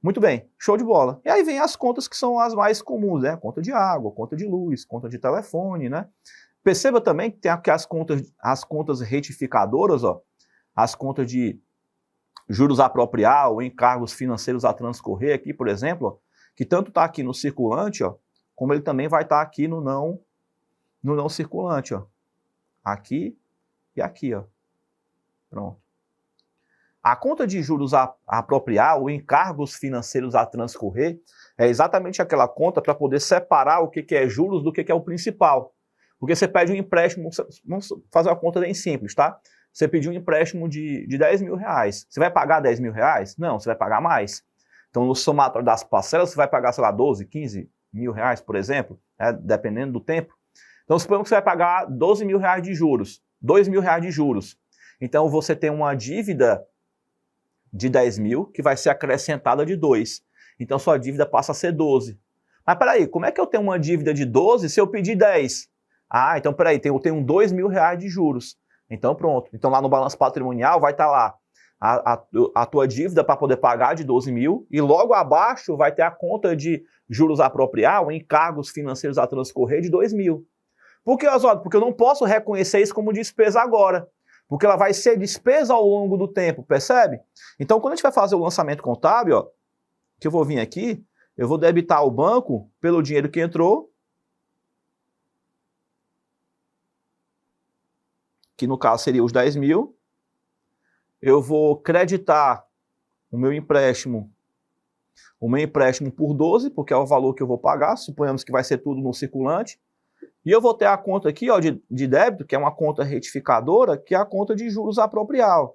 Muito bem, show de bola. E aí vem as contas que são as mais comuns, né? Conta de água, conta de luz, conta de telefone, né? Perceba também que tem aqui as contas retificadoras, ó, as contas de juros a apropriar ou encargos financeiros a transcorrer aqui, por exemplo, ó, que tanto está aqui no circulante, ó, como ele também vai estar aqui no não circulante, ó. Aqui e aqui, ó. Pronto. A conta de juros a apropriar ou encargos financeiros a transcorrer é exatamente aquela conta para poder separar o que é juros do que é o principal. Porque você pede um empréstimo, vamos fazer uma conta bem simples, tá? Você pediu um empréstimo de 10 mil reais. Você vai pagar 10 mil reais? Não, você vai pagar mais. Então, no somatório das parcelas, você vai pagar, sei lá, 12, 15 mil reais, por exemplo, né? Dependendo do tempo. Então, suponhamos que você vai pagar 12 mil reais de juros, 2 mil reais de juros. Então, você tem uma dívida de 10 mil que vai ser acrescentada de 2. Então, sua dívida passa a ser 12. Mas, peraí, como é que eu tenho uma dívida de 12 se eu pedir 10? Ah, então peraí, eu tenho 2 mil reais de juros. Então pronto. Então lá no balanço patrimonial vai estar lá a tua dívida para poder pagar de 12 mil e logo abaixo vai ter a conta de juros a apropriar ou encargos financeiros a transcorrer de 2 mil. Por que, Oswaldo? Porque eu não posso reconhecer isso como despesa agora. Porque ela vai ser despesa ao longo do tempo, percebe? Então quando a gente vai fazer o lançamento contábil, ó, que eu vou vir aqui, eu vou debitar o banco pelo dinheiro que entrou, que no caso seria os 10 mil, eu vou creditar o meu empréstimo por 12, porque é o valor que eu vou pagar, suponhamos que vai ser tudo no circulante, e eu vou ter a conta aqui ó, de débito, que é uma conta retificadora, que é a conta de juros a apropriar.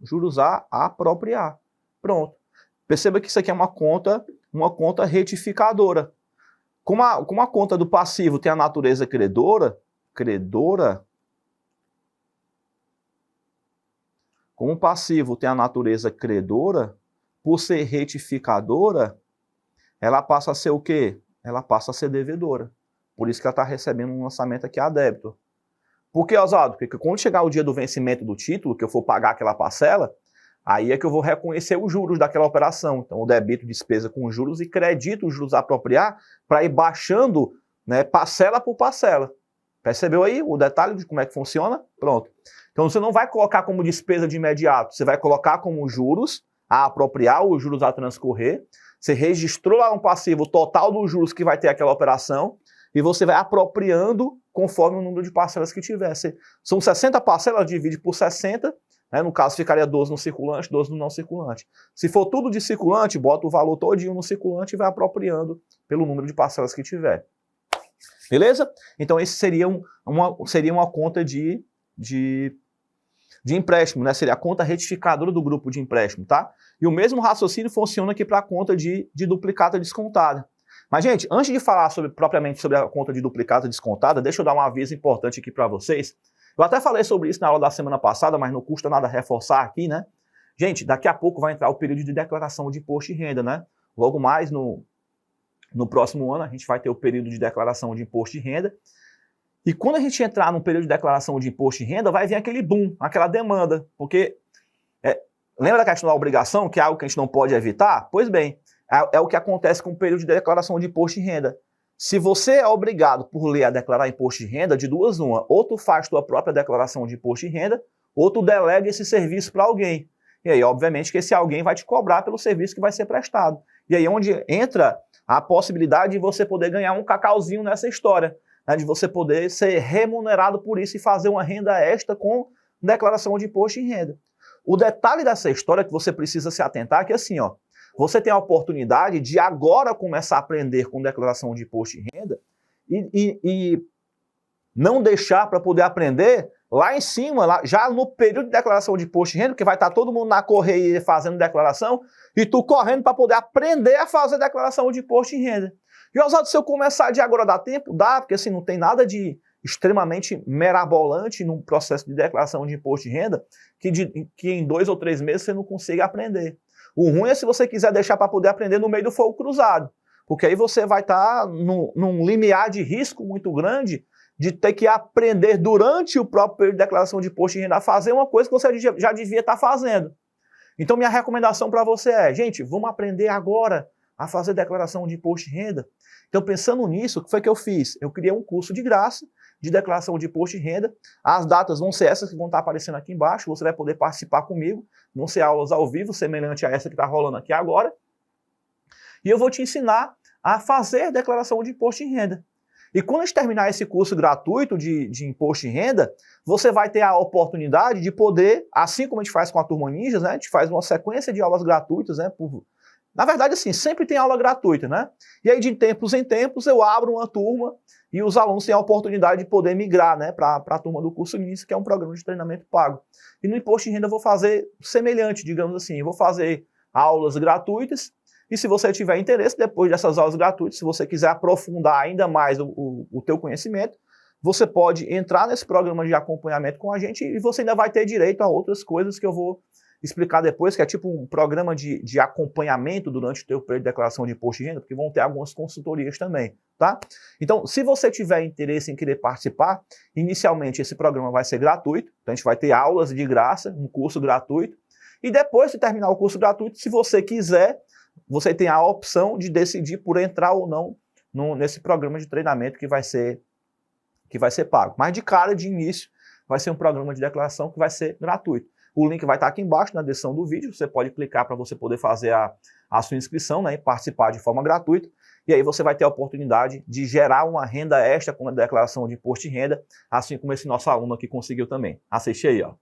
Juros a apropriar. Pronto. Perceba que isso aqui é uma conta retificadora. Como a conta do passivo tem a natureza credora, como o passivo tem a natureza credora, por ser retificadora, ela passa a ser o quê? Ela passa a ser devedora. Por isso que ela está recebendo um lançamento aqui a débito. Por que, Oswaldo? Porque quando chegar o dia do vencimento do título, que eu for pagar aquela parcela, aí é que eu vou reconhecer os juros daquela operação. Então, eu debito despesa com juros e credito os juros a apropriar para ir baixando, né, parcela por parcela. Percebeu aí o detalhe de como é que funciona? Pronto. Então, você não vai colocar como despesa de imediato, você vai colocar como juros a apropriar, os juros a transcorrer. Você registrou lá um passivo total dos juros que vai ter aquela operação e você vai apropriando conforme o número de parcelas que tiver. São 60 parcelas, divide por 60, né? No caso ficaria 12 no circulante, 12 no não circulante. Se for tudo de circulante, bota o valor todinho no circulante e vai apropriando pelo número de parcelas que tiver. Beleza? Então esse seria uma conta de empréstimo, né? Seria a conta retificadora do grupo de empréstimo, tá? E o mesmo raciocínio funciona aqui para a conta de duplicata descontada. Mas, gente, antes de falar propriamente sobre a conta de duplicata descontada, deixa eu dar um aviso importante aqui para vocês. Eu até falei sobre isso na aula da semana passada, mas não custa nada reforçar aqui, né? Gente, daqui a pouco vai entrar o período de declaração de imposto de renda, né? Logo mais, no próximo ano, a gente vai ter o período de declaração de imposto de renda. E quando a gente entrar no período de declaração de imposto de renda, vai vir aquele boom, aquela demanda. Porque, lembra da questão da obrigação, que é algo que a gente não pode evitar? Pois bem, é o que acontece com o período de declaração de imposto de renda. Se você é obrigado por lei a declarar imposto de renda, de duas uma, ou tu faz tua própria declaração de imposto de renda, ou tu delega esse serviço para alguém. E aí, obviamente, que esse alguém vai te cobrar pelo serviço que vai ser prestado. E aí é onde entra a possibilidade de você poder ganhar um cacauzinho nessa história, né, de você poder ser remunerado por isso e fazer uma renda extra com declaração de imposto de renda. O detalhe dessa história que você precisa se atentar é que assim, ó, você tem a oportunidade de agora começar a aprender com declaração de imposto de renda e não deixar para poder aprender lá em cima, já no período de declaração de imposto de renda, que vai estar todo mundo na correia fazendo declaração e tu correndo para poder aprender a fazer declaração de imposto de renda. E, Oswaldo, se eu começar de agora dá tempo? Dá, porque assim, não tem nada de extremamente mirabolante num processo de declaração de imposto de renda que em 2 ou 3 meses você não consiga aprender. O ruim é se você quiser deixar para poder aprender no meio do fogo cruzado, porque aí você vai estar num limiar de risco muito grande de ter que aprender durante o próprio período de declaração de imposto de renda a fazer uma coisa que você já devia estar fazendo. Então minha recomendação para você é, gente, vamos aprender agora a fazer declaração de imposto de renda. Então pensando nisso, o que foi que eu fiz? Eu criei um curso de graça de declaração de imposto de renda. As datas vão ser essas que vão estar aparecendo aqui embaixo, você vai poder participar comigo, vão ser aulas ao vivo, semelhante a essa que está rolando aqui agora. E eu vou te ensinar a fazer declaração de imposto de renda. E quando a gente terminar esse curso gratuito de imposto de renda, você vai ter a oportunidade de poder, assim como a gente faz com a Turma Ninjas, né, a gente faz uma sequência de aulas gratuitas, né, na verdade, assim, sempre tem aula gratuita, né? E aí, de tempos em tempos, eu abro uma turma e os alunos têm a oportunidade de poder migrar, né, para a turma do curso Ninjas, que é um programa de treinamento pago. E no imposto de renda eu vou fazer semelhante, digamos assim, eu vou fazer aulas gratuitas. E se você tiver interesse, depois dessas aulas gratuitas, se você quiser aprofundar ainda mais o teu conhecimento, você pode entrar nesse programa de acompanhamento com a gente e você ainda vai ter direito a outras coisas que eu vou explicar depois, que é tipo um programa de acompanhamento durante o teu período de declaração de imposto de renda, porque vão ter algumas consultorias também, tá? Então, se você tiver interesse em querer participar, inicialmente esse programa vai ser gratuito, então a gente vai ter aulas de graça, um curso gratuito, e depois de terminar o curso gratuito, se você quiser, você tem a opção de decidir por entrar ou não nesse programa de treinamento que vai ser pago. Mas de cara, de início, vai ser um programa de declaração que vai ser gratuito. O link vai estar aqui embaixo na descrição do vídeo, você pode clicar para você poder fazer a sua inscrição, né, e participar de forma gratuita, e aí você vai ter a oportunidade de gerar uma renda extra com a declaração de imposto de renda, assim como esse nosso aluno aqui conseguiu também. Assiste aí, ó.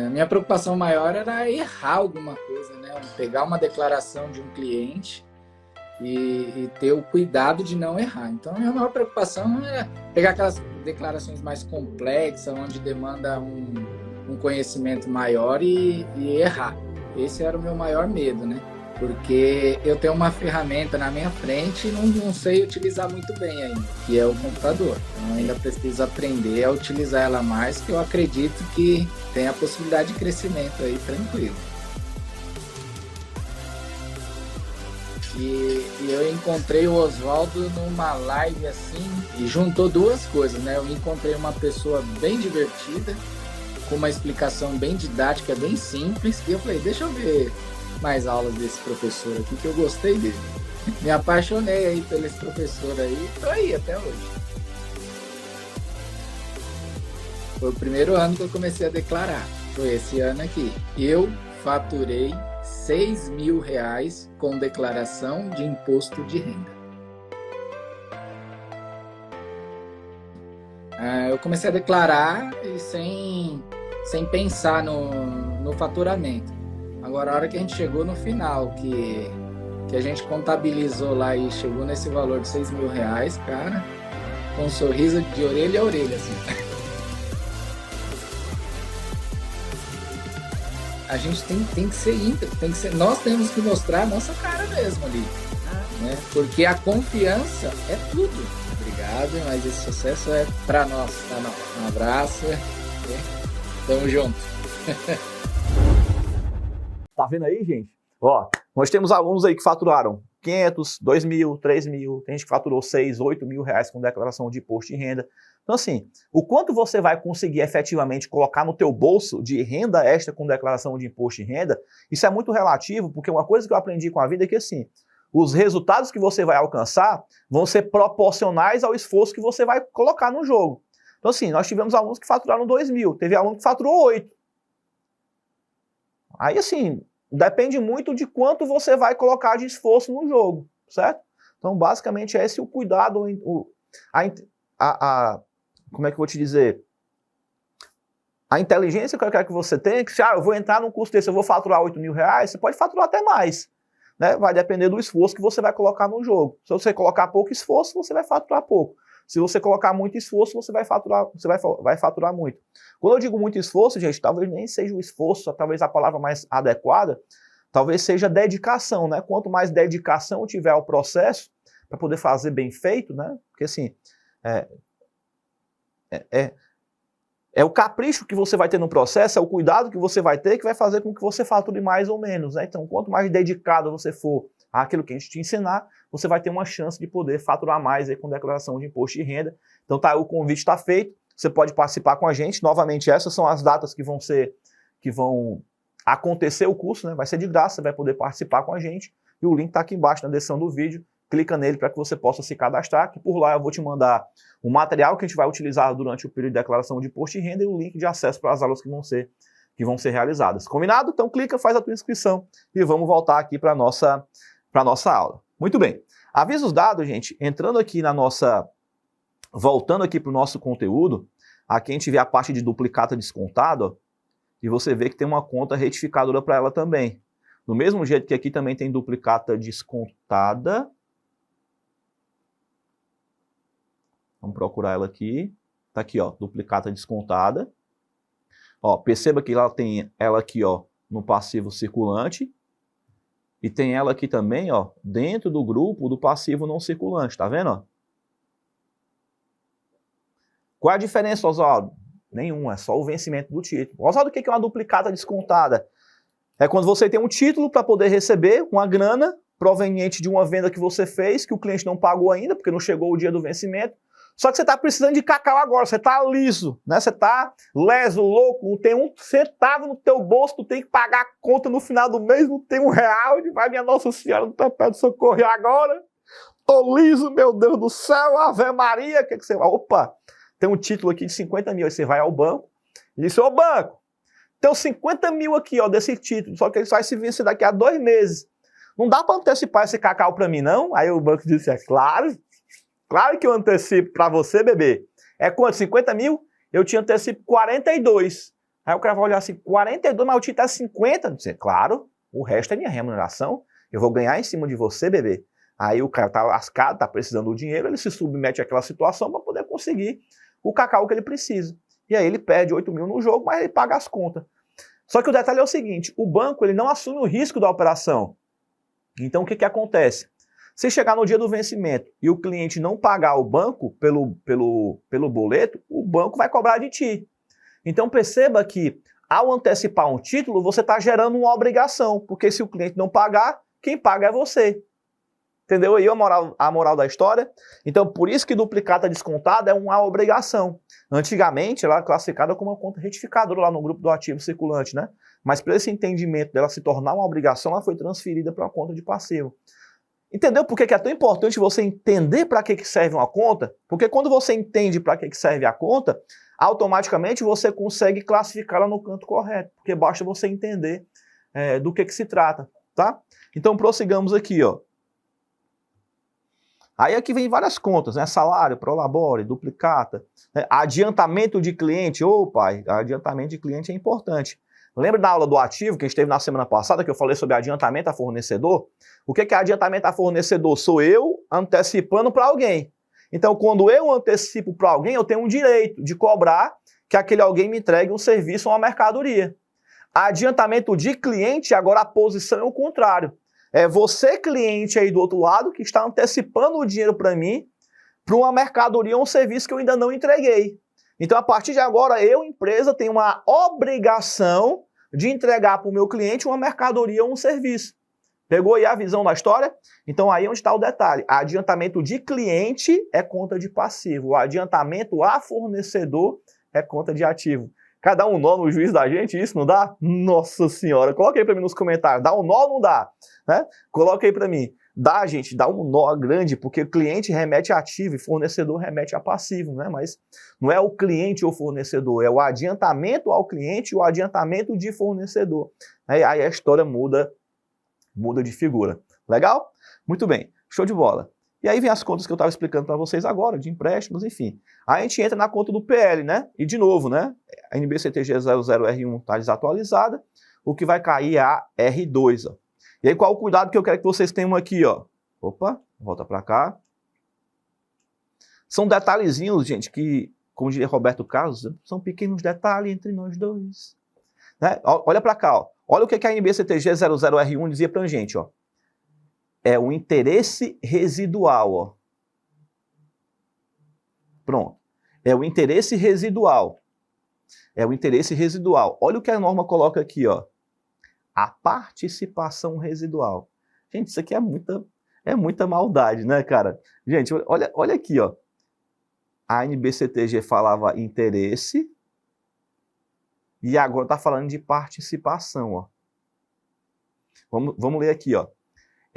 Minha preocupação maior era errar alguma coisa, né? Pegar uma declaração de um cliente e ter o cuidado de não errar. Então, a minha maior preocupação é pegar aquelas declarações mais complexas, onde demanda um conhecimento maior e errar. Esse era o meu maior medo, né? Porque eu tenho uma ferramenta na minha frente e não sei utilizar muito bem ainda, que é o computador. Então, ainda preciso aprender a utilizar ela mais, que eu acredito que tem a possibilidade de crescimento aí, tranquilo. E eu encontrei o Oswaldo numa live assim, e juntou duas coisas, né? Eu encontrei uma pessoa bem divertida, com uma explicação bem didática, bem simples, e eu falei, deixa eu ver mais aulas desse professor aqui, que eu gostei dele. Me apaixonei aí pelo esse professor aí, tô aí até hoje. Foi o primeiro ano que eu comecei a declarar, foi esse ano aqui. Eu faturei R$6.000 com declaração de imposto de renda. Eu comecei a declarar e sem pensar no faturamento. Agora, a hora que a gente chegou no final, que a gente contabilizou lá e chegou nesse valor de R$6.000, cara, com um sorriso de orelha a orelha, assim. A gente tem que ser íntegro, nós temos que mostrar a nossa cara mesmo ali, né? Porque a confiança é tudo. Obrigado, mas esse sucesso é para nós, tá? Um abraço, tamo junto. Tá vendo aí, gente? Ó, nós temos alunos aí que faturaram 500, 2.000, 3.000, tem gente que faturou 6, 8 mil reais com declaração de imposto de renda. Então, assim, o quanto você vai conseguir efetivamente colocar no teu bolso de renda extra com declaração de imposto de renda, isso é muito relativo, porque uma coisa que eu aprendi com a vida é que, assim, os resultados que você vai alcançar vão ser proporcionais ao esforço que você vai colocar no jogo. Então, assim, nós tivemos alunos que faturaram 2.000, teve aluno que faturou 8. Aí, assim, depende muito de quanto você vai colocar de esforço no jogo, certo? Então, basicamente, esse é o cuidado, como é que eu vou te dizer? A inteligência que eu quero que você tenha, que se eu vou entrar num curso desse, eu vou faturar 8 mil reais, você pode faturar até mais, né? Vai depender do esforço que você vai colocar no jogo. Se você colocar pouco esforço, você vai faturar pouco. Se você colocar muito esforço, você vai faturar muito. Quando eu digo muito esforço, gente, talvez nem seja o esforço, talvez a palavra mais adequada, talvez seja dedicação, né? Quanto mais dedicação tiver ao processo, para poder fazer bem feito, né? Porque assim, é o capricho que você vai ter no processo, é o cuidado que você vai ter que vai fazer com que você fature mais ou menos, né? Então, quanto mais dedicado você for àquilo que a gente te ensinar, você vai ter uma chance de poder faturar mais aí com declaração de imposto de renda. Então, tá, o convite está feito, você pode participar com a gente. Novamente, essas são as datas que vão acontecer o curso, né? Vai ser de graça, você vai poder participar com a gente. E o link está aqui embaixo na descrição do vídeo. Clica nele para que você possa se cadastrar, que por lá eu vou te mandar o material que a gente vai utilizar durante o período de declaração de imposto de renda e o link de acesso para as aulas que vão ser realizadas. Combinado? Então clica, faz a tua inscrição e vamos voltar aqui para a nossa aula. Muito bem. Avisos dados, gente, voltando aqui para o nosso conteúdo, aqui a gente vê a parte de duplicata descontada, ó, e você vê que tem uma conta retificadora para ela também. Do mesmo jeito que aqui também tem duplicata descontada. Vamos procurar ela aqui. Tá aqui, ó, duplicata descontada. Ó, perceba que ela tem ela aqui, ó, no passivo circulante. E tem ela aqui também, ó, dentro do grupo do passivo não circulante, tá vendo, ó? Qual é a diferença, Oswaldo? Nenhuma, é só o vencimento do título. Oswaldo, o que é uma duplicata descontada? É quando você tem um título para poder receber uma grana proveniente de uma venda que você fez, que o cliente não pagou ainda, porque não chegou o dia do vencimento. Só que você está precisando de cacau agora, você está liso, né? Você está leso, louco, não tem um centavo no teu bolso, tu tem que pagar a conta no final do mês, não tem R$1, vai minha Nossa Senhora, não tá perto de socorrer agora. Tô liso, meu Deus do céu, Ave Maria, o que você vai? Opa, tem um título aqui de 50 mil, aí você vai ao banco e diz, ô banco, tem 50 mil aqui, ó, desse título, só que ele só vai se vencer daqui a 2 meses. Não dá para antecipar esse cacau para mim, não? Aí o banco disse, claro que eu antecipo para você, bebê. É quanto? 50 mil? Eu te antecipo 42. Aí o cara vai olhar assim, 42, mas o título é 50? Eu disse, claro, o resto é minha remuneração, eu vou ganhar em cima de você, bebê. Aí o cara tá lascado, tá precisando do dinheiro, ele se submete àquela situação para poder conseguir o cacau que ele precisa. E aí ele perde 8 mil no jogo, mas ele paga as contas. Só que o detalhe é o seguinte, o banco ele não assume o risco da operação. Então o que acontece? Se chegar no dia do vencimento e o cliente não pagar o banco pelo boleto, o banco vai cobrar de ti. Então perceba que ao antecipar um título, você está gerando uma obrigação, porque se o cliente não pagar, quem paga é você. Entendeu aí a moral da história? Então, por isso que duplicata descontada é uma obrigação. Antigamente, ela era classificada como uma conta retificadora lá no grupo do ativo circulante, né? Mas para esse entendimento dela se tornar uma obrigação, ela foi transferida para uma conta de passivo. Entendeu por que é tão importante você entender para que serve uma conta? Porque quando você entende para que serve a conta, automaticamente você consegue classificá-la no canto correto, porque basta você entender do que se trata, tá? Então, prossigamos aqui, ó. Aí aqui vem várias contas, né? Salário, prolabore, duplicata, né? Adiantamento de cliente. Ô, pai, adiantamento de cliente é importante. Lembra da aula do ativo que a gente teve na semana passada, que eu falei sobre adiantamento a fornecedor? O que é adiantamento a fornecedor? Sou eu antecipando para alguém. Então, quando eu antecipo para alguém, eu tenho um direito de cobrar que aquele alguém me entregue um serviço ou uma mercadoria. Adiantamento de cliente, agora a posição é o contrário. É você, cliente aí do outro lado, que está antecipando o dinheiro para mim, para uma mercadoria ou um serviço que eu ainda não entreguei. Então, a partir de agora, eu, empresa, tenho uma obrigação de entregar para o meu cliente uma mercadoria ou um serviço. Pegou aí a visão da história? Então, aí onde está o detalhe. Adiantamento de cliente é conta de passivo. O adiantamento a fornecedor é conta de ativo. Cada um nó no juiz da gente, isso não dá? Nossa senhora, coloca aí para mim nos comentários, dá um nó ou não dá? Né? Coloca aí para mim. Dá, gente, dá um nó grande, porque o cliente remete a ativo e fornecedor remete a passivo, né? Mas não é o cliente ou fornecedor, é o adiantamento ao cliente e o adiantamento de fornecedor. Aí a história muda de figura. Legal? Muito bem, show de bola. E aí vem as contas que eu estava explicando para vocês agora, de empréstimos, enfim. Aí a gente entra na conta do PL, né? E de novo, né? A NBCTG 00R1 está desatualizada, o que vai cair é a R2, ó. E aí qual o cuidado que eu quero que vocês tenham aqui, ó? Opa, volta para cá. São detalhezinhos, gente, que, como diria Roberto Carlos, são pequenos detalhes entre nós dois. Né? Olha para cá, ó. Olha o que a NBCTG 00R1 dizia pra gente, ó. É o interesse residual, ó. Pronto. É o interesse residual. É o interesse residual. Olha o que a norma coloca aqui, ó. A participação residual. Gente, isso aqui é muita maldade, né, cara? Gente, olha aqui, ó. A NBCTG falava interesse e agora tá falando de participação, ó. Vamos ler aqui, ó.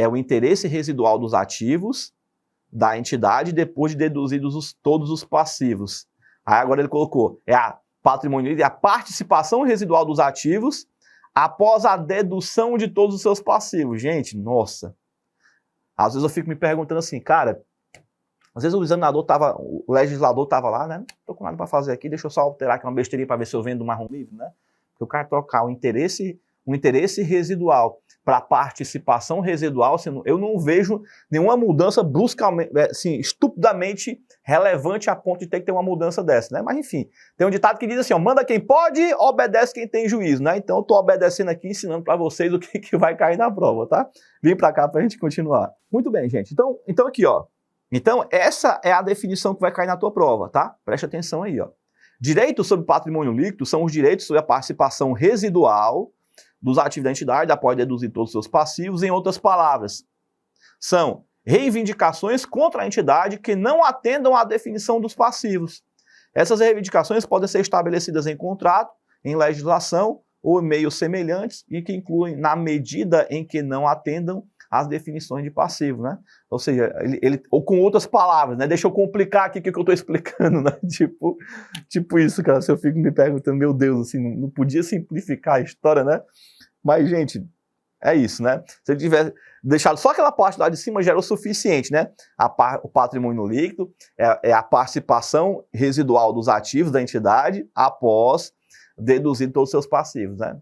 É o interesse residual dos ativos da entidade depois de deduzidos todos os passivos. Aí agora ele colocou, é a patrimônio líquido, é a participação residual dos ativos após a dedução de todos os seus passivos. Gente, nossa. Às vezes eu fico me perguntando assim, cara, às vezes o legislador tava lá, né? Não tô com nada para fazer aqui, deixa eu só alterar aqui uma besteirinha para ver se eu vendo marrom livre, né? Porque o cara trocar o interesse residual para participação residual, assim, eu não vejo nenhuma mudança bruscamente, assim, estupidamente relevante a ponto de ter que ter uma mudança dessa, né? Mas enfim, tem um ditado que diz assim, ó, manda quem pode, obedece quem tem juízo, né? Então eu tô obedecendo aqui, ensinando para vocês o que vai cair na prova, tá? Vem para cá pra gente continuar. Muito bem, gente. Então aqui, ó. Então essa é a definição que vai cair na tua prova, tá? Preste atenção aí, ó. Direitos sobre patrimônio líquido são os direitos sobre a participação residual dos ativos da entidade, após deduzir todos os seus passivos. Em outras palavras, são reivindicações contra a entidade que não atendam à definição dos passivos. Essas reivindicações podem ser estabelecidas em contrato, em legislação ou meios semelhantes e que incluem na medida em que não atendam às definições de passivo, né? Ou seja, ou com outras palavras, né? Deixa eu complicar aqui o que eu estou explicando, né? Tipo isso, cara. Se eu fico me perguntando, meu Deus, assim, não podia simplificar a história, né? Mas, gente, é isso, né? Se ele tivesse deixado só aquela parte lá de cima, já era o suficiente, né? O patrimônio líquido é a participação residual dos ativos da entidade após deduzir todos os seus passivos, né?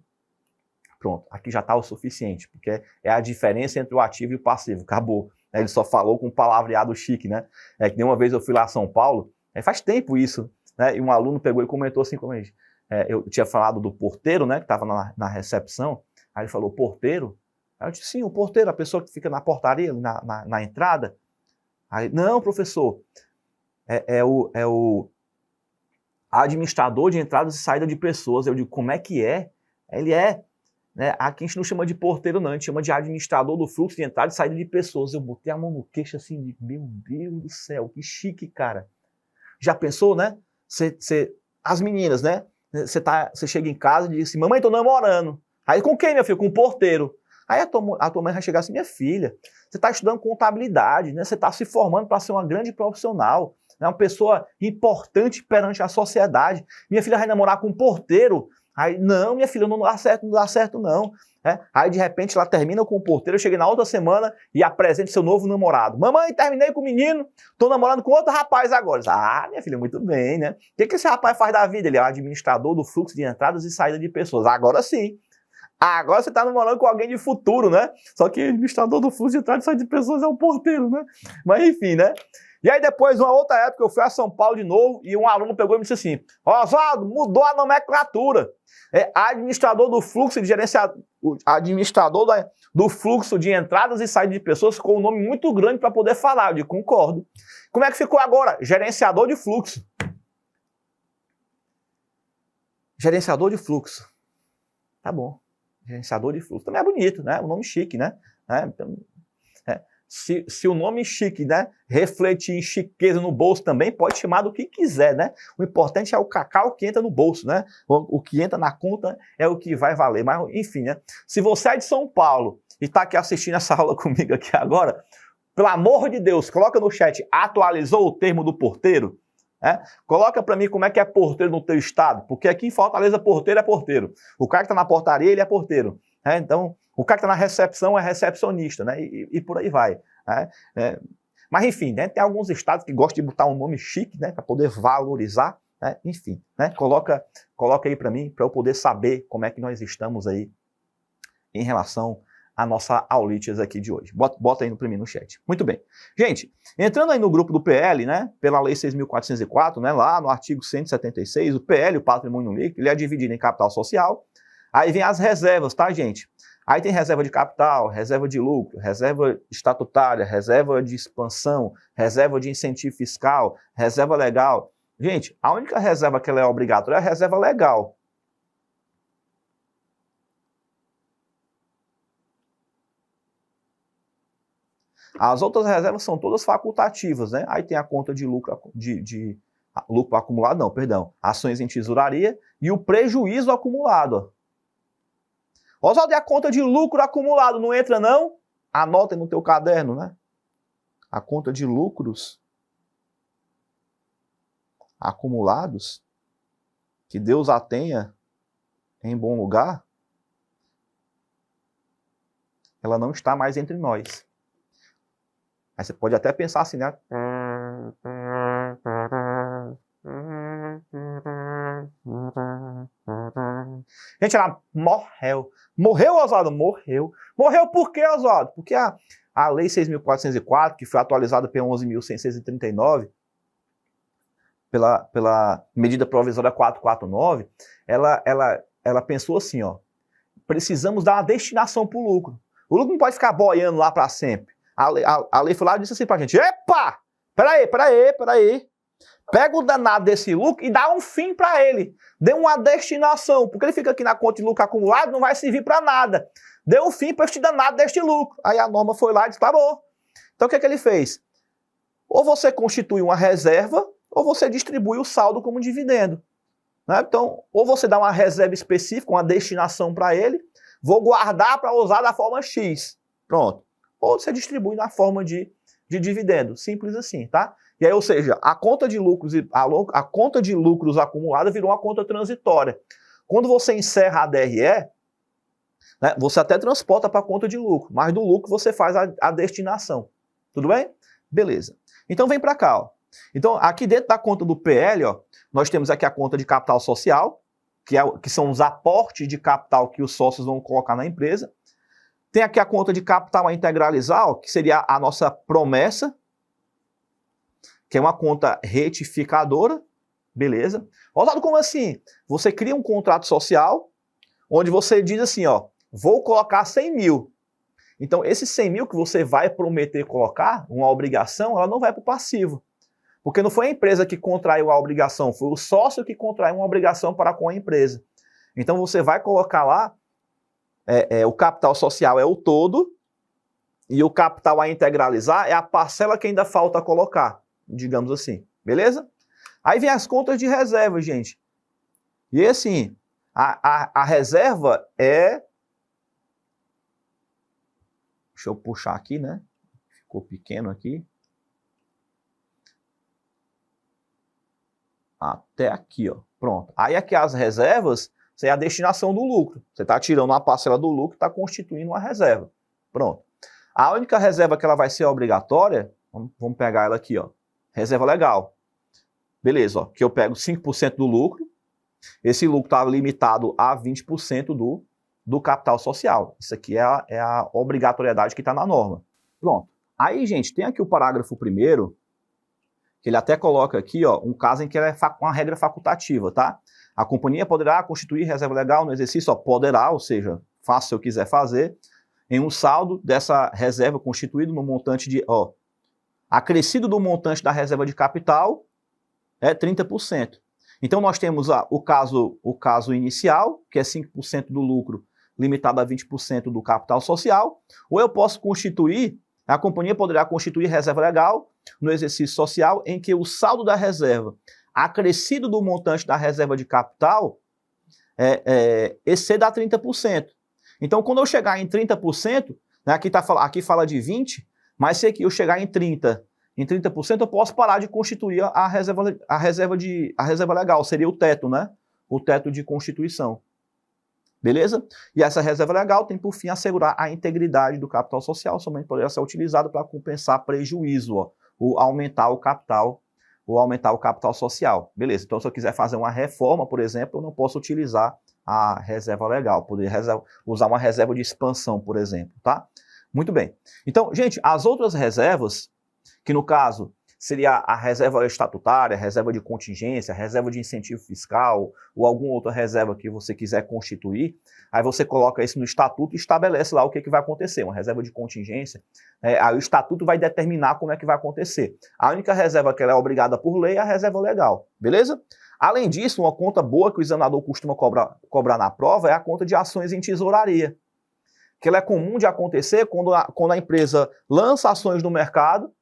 Pronto, aqui já está o suficiente, porque é a diferença entre o ativo e o passivo, acabou. Ele só falou com um palavreado chique, né? É que nem uma vez eu fui lá a São Paulo, faz tempo isso, né? E um aluno pegou e comentou assim, como eu tinha falado do porteiro, né, que estava na recepção, aí ele falou, porteiro? Aí eu disse, sim, o porteiro, a pessoa que fica na portaria, na entrada. Aí, não, professor, é o administrador de entradas e saída de pessoas. Eu digo, como é que é? Ele é, né? Aqui a gente não chama de porteiro, não, a gente chama de administrador do fluxo de entrada e saída de pessoas. Eu botei a mão no queixo assim, de, meu Deus do céu, que chique, cara. Já pensou, né? As meninas, né? Você chega em casa e diz assim, mamãe, tô namorando. Aí com quem, meu filho? Com o porteiro. Aí a tua mãe vai chegar assim, minha filha, você está estudando contabilidade, né? Você está se formando para ser uma grande profissional, né? Uma pessoa importante perante a sociedade. Minha filha vai namorar com um porteiro. Aí, não, minha filha, não dá certo não. Aí, de repente, ela termina com o porteiro, eu cheguei na outra semana e apresente seu novo namorado. Mamãe, terminei com o menino, tô namorando com outro rapaz agora. Ah, minha filha, muito bem, né? O que esse rapaz faz da vida? Ele é o administrador do fluxo de entradas e saída de pessoas. Agora sim. Agora você tá namorando com alguém de futuro, né? Só que o administrador do fluxo de entradas e saída de pessoas é um porteiro, né? Mas enfim, né? E aí depois, uma outra época, eu fui a São Paulo de novo e um aluno pegou e me disse assim, Oswaldo, mudou a nomenclatura. Administrador do fluxo de gerenciador, administrador do fluxo de entradas e saídas de pessoas, com um nome muito grande para poder falar. Eu digo, concordo. Como é que ficou agora? Gerenciador de fluxo. Gerenciador de fluxo. Tá bom. Gerenciador de fluxo. Também é bonito, né? Um nome chique, né? Então, se o nome chique, né, refletir em chiqueza no bolso também, pode chamar do que quiser, né? O importante é o cacau que entra no bolso, né? O que entra na conta é o que vai valer. Mas, enfim, né? Se você é de São Paulo e está aqui assistindo essa aula comigo aqui agora, pelo amor de Deus, coloca no chat, atualizou o termo do porteiro? Coloca para mim como é que é porteiro no teu estado, porque aqui em Fortaleza porteiro é porteiro. O cara que está na portaria, ele é porteiro. Então, o cara que está na recepção é recepcionista, né? E por aí vai. Mas, enfim, né? Tem alguns estados que gostam de botar um nome chique, né? Para poder valorizar. Né? Enfim, né? Coloca aí para mim, para eu poder saber como é que nós estamos aí em relação à nossa aulitas aqui de hoje. Bota aí para mim no chat. Muito bem. Gente, entrando aí no grupo do PL, né? Pela Lei 6.404, né? Lá no artigo 176, o PL, o patrimônio líquido, ele é dividido em capital social. Aí vem as reservas, tá, gente? Aí tem reserva de capital, reserva de lucro, reserva estatutária, reserva de expansão, reserva de incentivo fiscal, reserva legal. Gente, a única reserva que ela é obrigatória é a reserva legal. As outras reservas são todas facultativas, né? Aí tem a conta de lucro, lucro acumulado, não, perdão, ações em tesouraria e o prejuízo acumulado. Oswaldo, e a conta de lucro acumulado não entra, não? Anota aí no teu caderno, né? A conta de lucros acumulados, que Deus a tenha em bom lugar, ela não está mais entre nós. Aí você pode até pensar assim, né? Gente, ela morreu. Morreu, Oswaldo? Morreu. Morreu por quê, Oswaldo? Porque a Lei 6.404, que foi atualizada pela 11.639, pela medida provisória 449, ela pensou assim, ó, precisamos dar uma destinação para o lucro. O lucro não pode ficar boiando lá para sempre. A lei foi lá e disse assim para a gente, epa, peraí. Pega o danado desse lucro e dá um fim para ele. Dê uma destinação, porque ele fica aqui na conta de lucro acumulado, não vai servir para nada. Dê um fim para este danado deste lucro. Aí a norma foi lá e disse, tá bom. Então o que ele fez? Ou você constitui uma reserva, ou você distribui o saldo como dividendo. Né? Então, ou você dá uma reserva específica, uma destinação para ele, vou guardar para usar da forma X. Pronto. Ou você distribui na forma de dividendo. Simples assim, tá? E aí, ou seja, a conta de lucros, a conta de lucros acumulada virou uma conta transitória. Quando você encerra a DRE, né, você até transporta para a conta de lucro, mas do lucro você faz a destinação. Tudo bem? Beleza. Então vem para cá, ó. Então, aqui dentro da conta do PL, ó, nós temos aqui a conta de capital social, que são os aportes de capital que os sócios vão colocar na empresa. Tem aqui a conta de capital a integralizar, ó, que seria a nossa promessa, que é uma conta retificadora, Beleza? Oswaldo, como assim? Você cria um contrato social onde você diz assim, ó, vou colocar 100 mil. Então, esses 100 mil que você vai prometer colocar, uma obrigação, ela não vai para o passivo. Porque não foi a empresa que contraiu a obrigação, foi o sócio que contraiu uma obrigação para com a empresa. Então, você vai colocar lá, o capital social é o todo, e o capital a integralizar é a parcela que ainda falta colocar, digamos assim. Beleza? Aí vem as contas de reserva, gente. E assim, a reserva é... Deixa eu puxar aqui, né? Ficou pequeno aqui. Até aqui, ó. Pronto. Aí aqui as reservas, isso é a destinação do lucro. Você está tirando uma parcela do lucro e está constituindo uma reserva. Pronto. A única reserva que ela vai ser obrigatória, vamos pegar ela aqui, ó. Reserva legal. Beleza, ó. Que eu pego 5% do lucro. Esse lucro está limitado a 20% do capital social. Isso aqui é a obrigatoriedade que está na norma. Pronto. Aí, gente, tem aqui o parágrafo 1º, que ele até coloca aqui, ó, um caso em que ela é uma regra facultativa, tá? A companhia poderá constituir reserva legal no exercício, ó, poderá, ou seja, faça se eu quiser fazer, em um saldo dessa reserva constituído no montante de, ó, acrescido do montante da reserva de capital é 30%. Então nós temos o caso inicial, que é 5% do lucro limitado a 20% do capital social, ou eu posso constituir, a companhia poderá constituir reserva legal no exercício social em que o saldo da reserva, acrescido do montante da reserva de capital, exceda a 30%. Então, quando eu chegar em 30%, né, aqui fala de 20%, mas se aqui eu chegar em 30%, eu posso parar de constituir a reserva legal, seria o teto, né? O teto de constituição. Beleza? E essa reserva legal tem por fim assegurar a integridade do capital social, somente poderá ser utilizado para compensar prejuízo, ó, ou aumentar o capital social. Beleza? Então, se eu quiser fazer uma reforma, por exemplo, eu não posso utilizar a reserva legal, poder usar uma reserva de expansão, por exemplo, tá? Muito bem. Então, gente, as outras reservas, que no caso seria a reserva estatutária, reserva de contingência, reserva de incentivo fiscal ou alguma outra reserva que você quiser constituir, aí você coloca isso no estatuto e estabelece lá o que vai acontecer, uma reserva de contingência, aí o estatuto vai determinar como é que vai acontecer. A única reserva que ela é obrigada por lei é a reserva legal, beleza? Além disso, uma conta boa que o examinador costuma cobrar na prova é a conta de ações em tesouraria, que ela é comum de acontecer quando a empresa lança ações no mercado,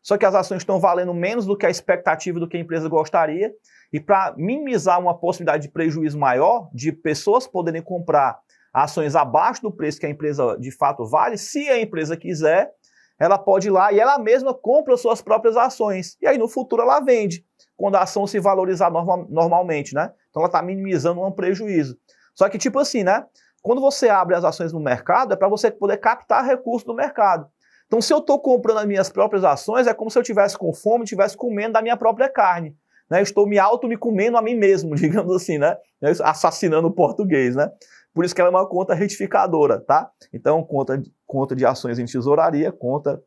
só que as ações estão valendo menos do que a expectativa do que a empresa gostaria, e para minimizar uma possibilidade de prejuízo maior, de pessoas poderem comprar ações abaixo do preço que a empresa de fato vale, se a empresa quiser, ela pode ir lá e ela mesma compra suas próprias ações, e aí no futuro ela vende, quando a ação se valorizar normalmente, né? Então ela está minimizando um prejuízo. Só que tipo assim, né? Quando você abre as ações no mercado, é para você poder captar recursos do mercado. Então, se eu estou comprando as minhas próprias ações, é como se eu estivesse com fome, estivesse comendo da minha própria carne. Né? Eu estou me comendo a mim mesmo, digamos assim, né? Assassinando o português, né? Por isso que ela é uma conta retificadora, tá? Então, conta de ações em tesouraria, conta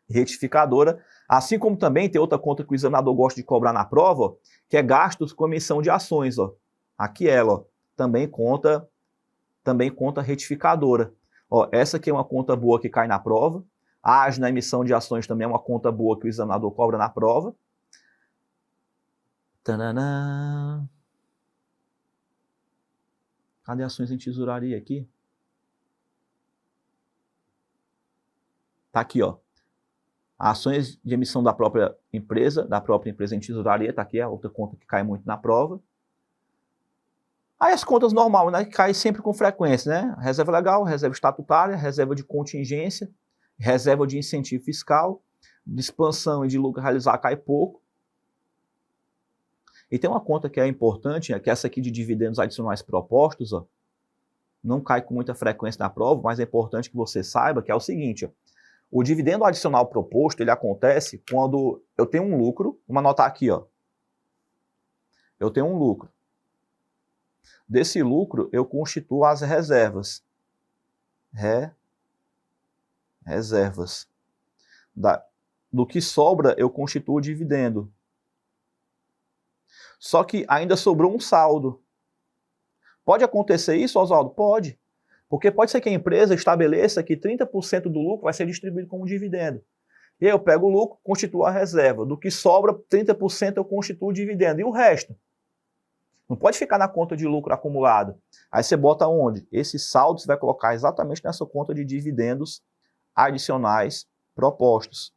retificadora. Assim como também tem outra conta que o examinador gosta de cobrar na prova, que é gastos com emissão de ações, ó. Aqui ela, ó, também conta retificadora. Ó, essa aqui é uma conta boa que cai na prova. Age na emissão de ações também é uma conta boa que o examinador cobra na prova. Tananã. Cadê ações em tesouraria aqui? Tá aqui, ó. Ações de emissão da própria empresa em tesouraria, tá aqui, é outra conta que cai muito na prova. Aí as contas normais, né, que caem sempre com frequência, né? Reserva legal, reserva estatutária, reserva de contingência, reserva de incentivo fiscal, de expansão e de lucro realizar cai pouco. E tem uma conta que é importante, que é essa aqui de dividendos adicionais propostos, ó, não cai com muita frequência na prova, mas é importante que você saiba que é o seguinte, ó, o dividendo adicional proposto, ele acontece quando eu tenho um lucro, vamos anotar aqui, ó, eu tenho um lucro. Desse lucro, eu constituo as reservas. Reservas. Do que sobra, eu constituo o dividendo. Só que ainda sobrou um saldo. Pode acontecer isso, Oswaldo? Pode. Porque pode ser que a empresa estabeleça que 30% do lucro vai ser distribuído como dividendo. E aí eu pego o lucro, constituo a reserva. Do que sobra, 30% eu constituo o dividendo. E o resto? Não pode ficar na conta de lucro acumulado. Aí você bota onde? Esse saldo você vai colocar exatamente nessa conta de dividendos adicionais propostos.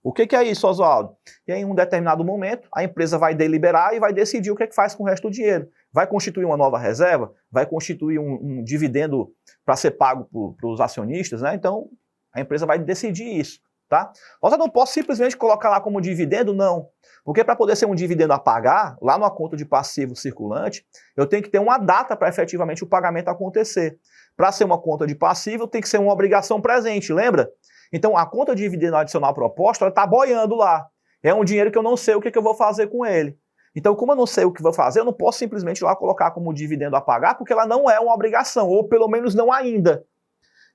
O que é isso, Oswaldo? E aí, em um determinado momento, a empresa vai deliberar e vai decidir o que faz com o resto do dinheiro. Vai constituir uma nova reserva? Vai constituir um dividendo para ser pago para os acionistas, né? Então, a empresa vai decidir isso, tá? Mas eu não posso simplesmente colocar lá como dividendo, não. Porque para poder ser um dividendo a pagar, lá numa conta de passivo circulante, eu tenho que ter uma data para efetivamente o pagamento acontecer. Para ser uma conta de passivo, tem que ser uma obrigação presente, lembra? Então, a conta de dividendo adicional proposta, ela está boiando lá. É um dinheiro que eu não sei o que eu vou fazer com ele. Então, como eu não sei o que vou fazer, eu não posso simplesmente ir lá colocar como dividendo a pagar, porque ela não é uma obrigação, ou pelo menos não ainda.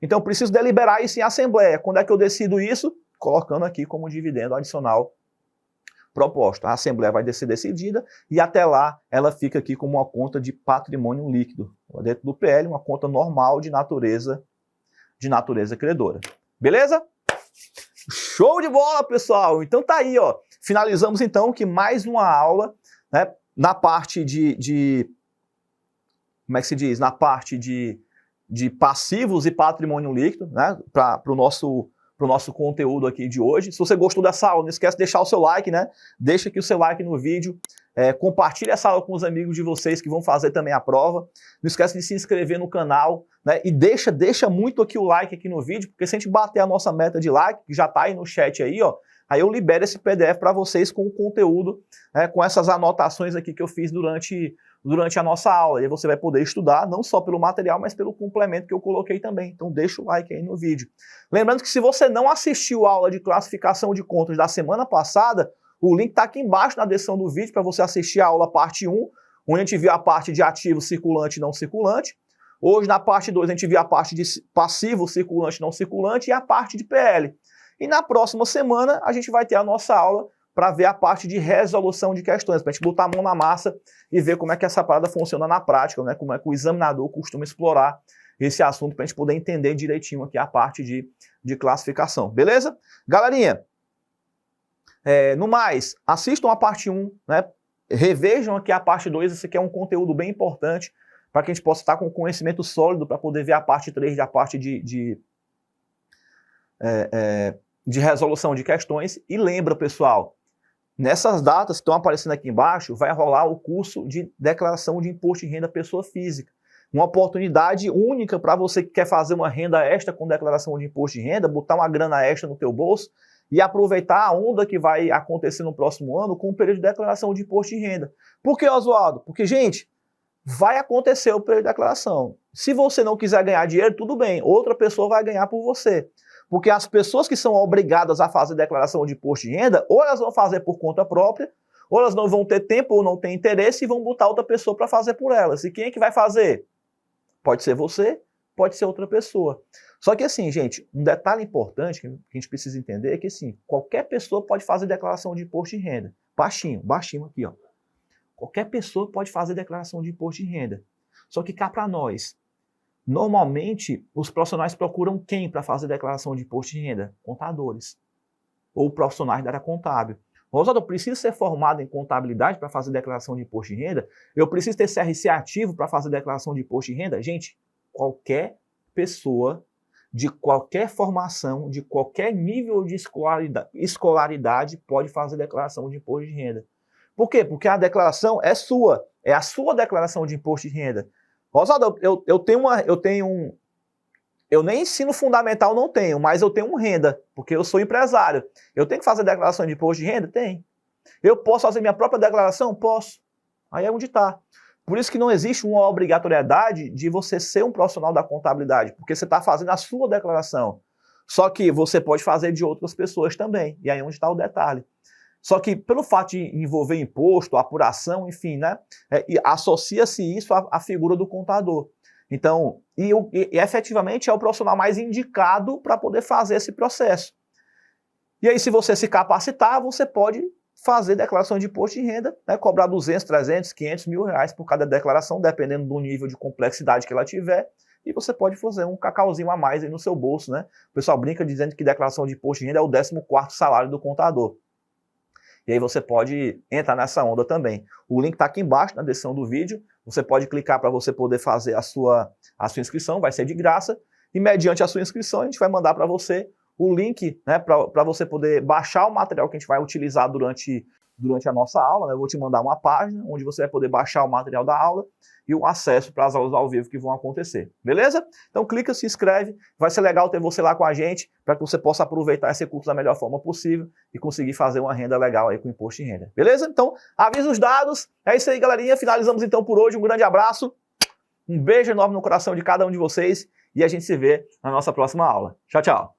Então, eu preciso deliberar isso em assembleia. Quando é que eu decido isso? Colocando aqui como dividendo adicional proposta. A assembleia vai ser decidida e até lá ela fica aqui como uma conta de patrimônio líquido. Dentro do PL, uma conta normal de natureza credora. Beleza? Show de bola, pessoal! Então tá aí, ó. Finalizamos então que mais uma aula, né, na parte como é que se diz? Na parte de passivos e patrimônio líquido, né, para o nosso conteúdo aqui de hoje. Se você gostou dessa aula, não esquece de deixar o seu like, né? Deixa aqui o seu like no vídeo. Compartilhe essa aula com os amigos de vocês que vão fazer também a prova. Não esquece de se inscrever no canal, né? E deixa muito aqui o like aqui no vídeo, porque se a gente bater a nossa meta de like, que já tá aí no chat aí, ó, aí eu libero esse PDF para vocês com o conteúdo, né, com essas anotações aqui que eu fiz durante a nossa aula. E aí você vai poder estudar não só pelo material, mas pelo complemento que eu coloquei também. Então deixa o like aí no vídeo. Lembrando que se você não assistiu a aula de classificação de contas da semana passada, o link está aqui embaixo na descrição do vídeo para você assistir a aula parte 1, onde a gente viu a parte de ativo circulante e não circulante. Hoje, na parte 2, a gente viu a parte de passivo circulante e não circulante e a parte de PL. E na próxima semana, a gente vai ter a nossa aula para ver a parte de resolução de questões, para a gente botar a mão na massa e ver como é que essa parada funciona na prática, né? Como é que o examinador costuma explorar esse assunto para a gente poder entender direitinho aqui a parte de classificação. Beleza? Galerinha, no mais, assistam a parte 1, né? Revejam aqui a parte 2, esse aqui é um conteúdo bem importante para que a gente possa estar com conhecimento sólido para poder ver a parte 3, a parte de resolução de questões. E lembra, pessoal, nessas datas que estão aparecendo aqui embaixo, vai rolar o curso de declaração de imposto de renda pessoa física. Uma oportunidade única para você que quer fazer uma renda extra com declaração de imposto de renda, botar uma grana extra no teu bolso e aproveitar a onda que vai acontecer no próximo ano com o período de declaração de imposto de renda. Por que, Oswaldo? Porque, gente, vai acontecer o período de declaração. Se você não quiser ganhar dinheiro, tudo bem, outra pessoa vai ganhar por você. Porque as pessoas que são obrigadas a fazer declaração de imposto de renda, ou elas vão fazer por conta própria, ou elas não vão ter tempo ou não têm interesse e vão botar outra pessoa para fazer por elas. E quem é que vai fazer? Pode ser você, pode ser outra pessoa. Só que assim, gente, um detalhe importante que a gente precisa entender é que assim, qualquer pessoa pode fazer declaração de imposto de renda. Baixinho aqui, ó. Qualquer pessoa pode fazer declaração de imposto de renda. Só que cá para nós, normalmente, os profissionais procuram quem para fazer declaração de imposto de renda? Contadores. Ou profissionais da área contábil. Oswaldo, eu preciso ser formado em contabilidade para fazer declaração de imposto de renda? Eu preciso ter CRC ativo para fazer declaração de imposto de renda? Gente, qualquer pessoa, de qualquer formação, de qualquer nível de escolaridade pode fazer declaração de imposto de renda. Por quê? Porque a declaração é sua. É a sua declaração de imposto de renda. Oswaldo, eu nem ensino fundamental não tenho, mas eu tenho renda, porque eu sou empresário. Eu tenho que fazer declaração de imposto de renda? Tem. Eu posso fazer minha própria declaração? Posso. Aí é onde está. Por isso que não existe uma obrigatoriedade de você ser um profissional da contabilidade, porque você está fazendo a sua declaração. Só que você pode fazer de outras pessoas também. E aí é onde está o detalhe. Só que pelo fato de envolver imposto, apuração, enfim, né, associa-se isso à figura do contador. Então, e efetivamente é o profissional mais indicado para poder fazer esse processo. E aí, se você se capacitar, você pode fazer declaração de imposto de renda, né, cobrar 200, 300, 500 mil reais por cada declaração, dependendo do nível de complexidade que ela tiver, e você pode fazer um cacauzinho a mais aí no seu bolso, né? O pessoal brinca dizendo que declaração de imposto de renda é o 14º salário do contador. E aí você pode entrar nessa onda também. O link está aqui embaixo na descrição do vídeo, você pode clicar para você poder fazer a sua inscrição, vai ser de graça, e mediante a sua inscrição a gente vai mandar para você o link, né, para você poder baixar o material que a gente vai utilizar durante a nossa aula, né? Eu vou te mandar uma página onde você vai poder baixar o material da aula e o acesso para as aulas ao vivo que vão acontecer, beleza? Então clica, se inscreve, vai ser legal ter você lá com a gente para que você possa aproveitar esse curso da melhor forma possível e conseguir fazer uma renda legal aí com imposto de renda, beleza? Então avisa os dados, é isso aí galerinha, finalizamos então por hoje, um grande abraço, um beijo enorme no coração de cada um de vocês e a gente se vê na nossa próxima aula. Tchau, tchau!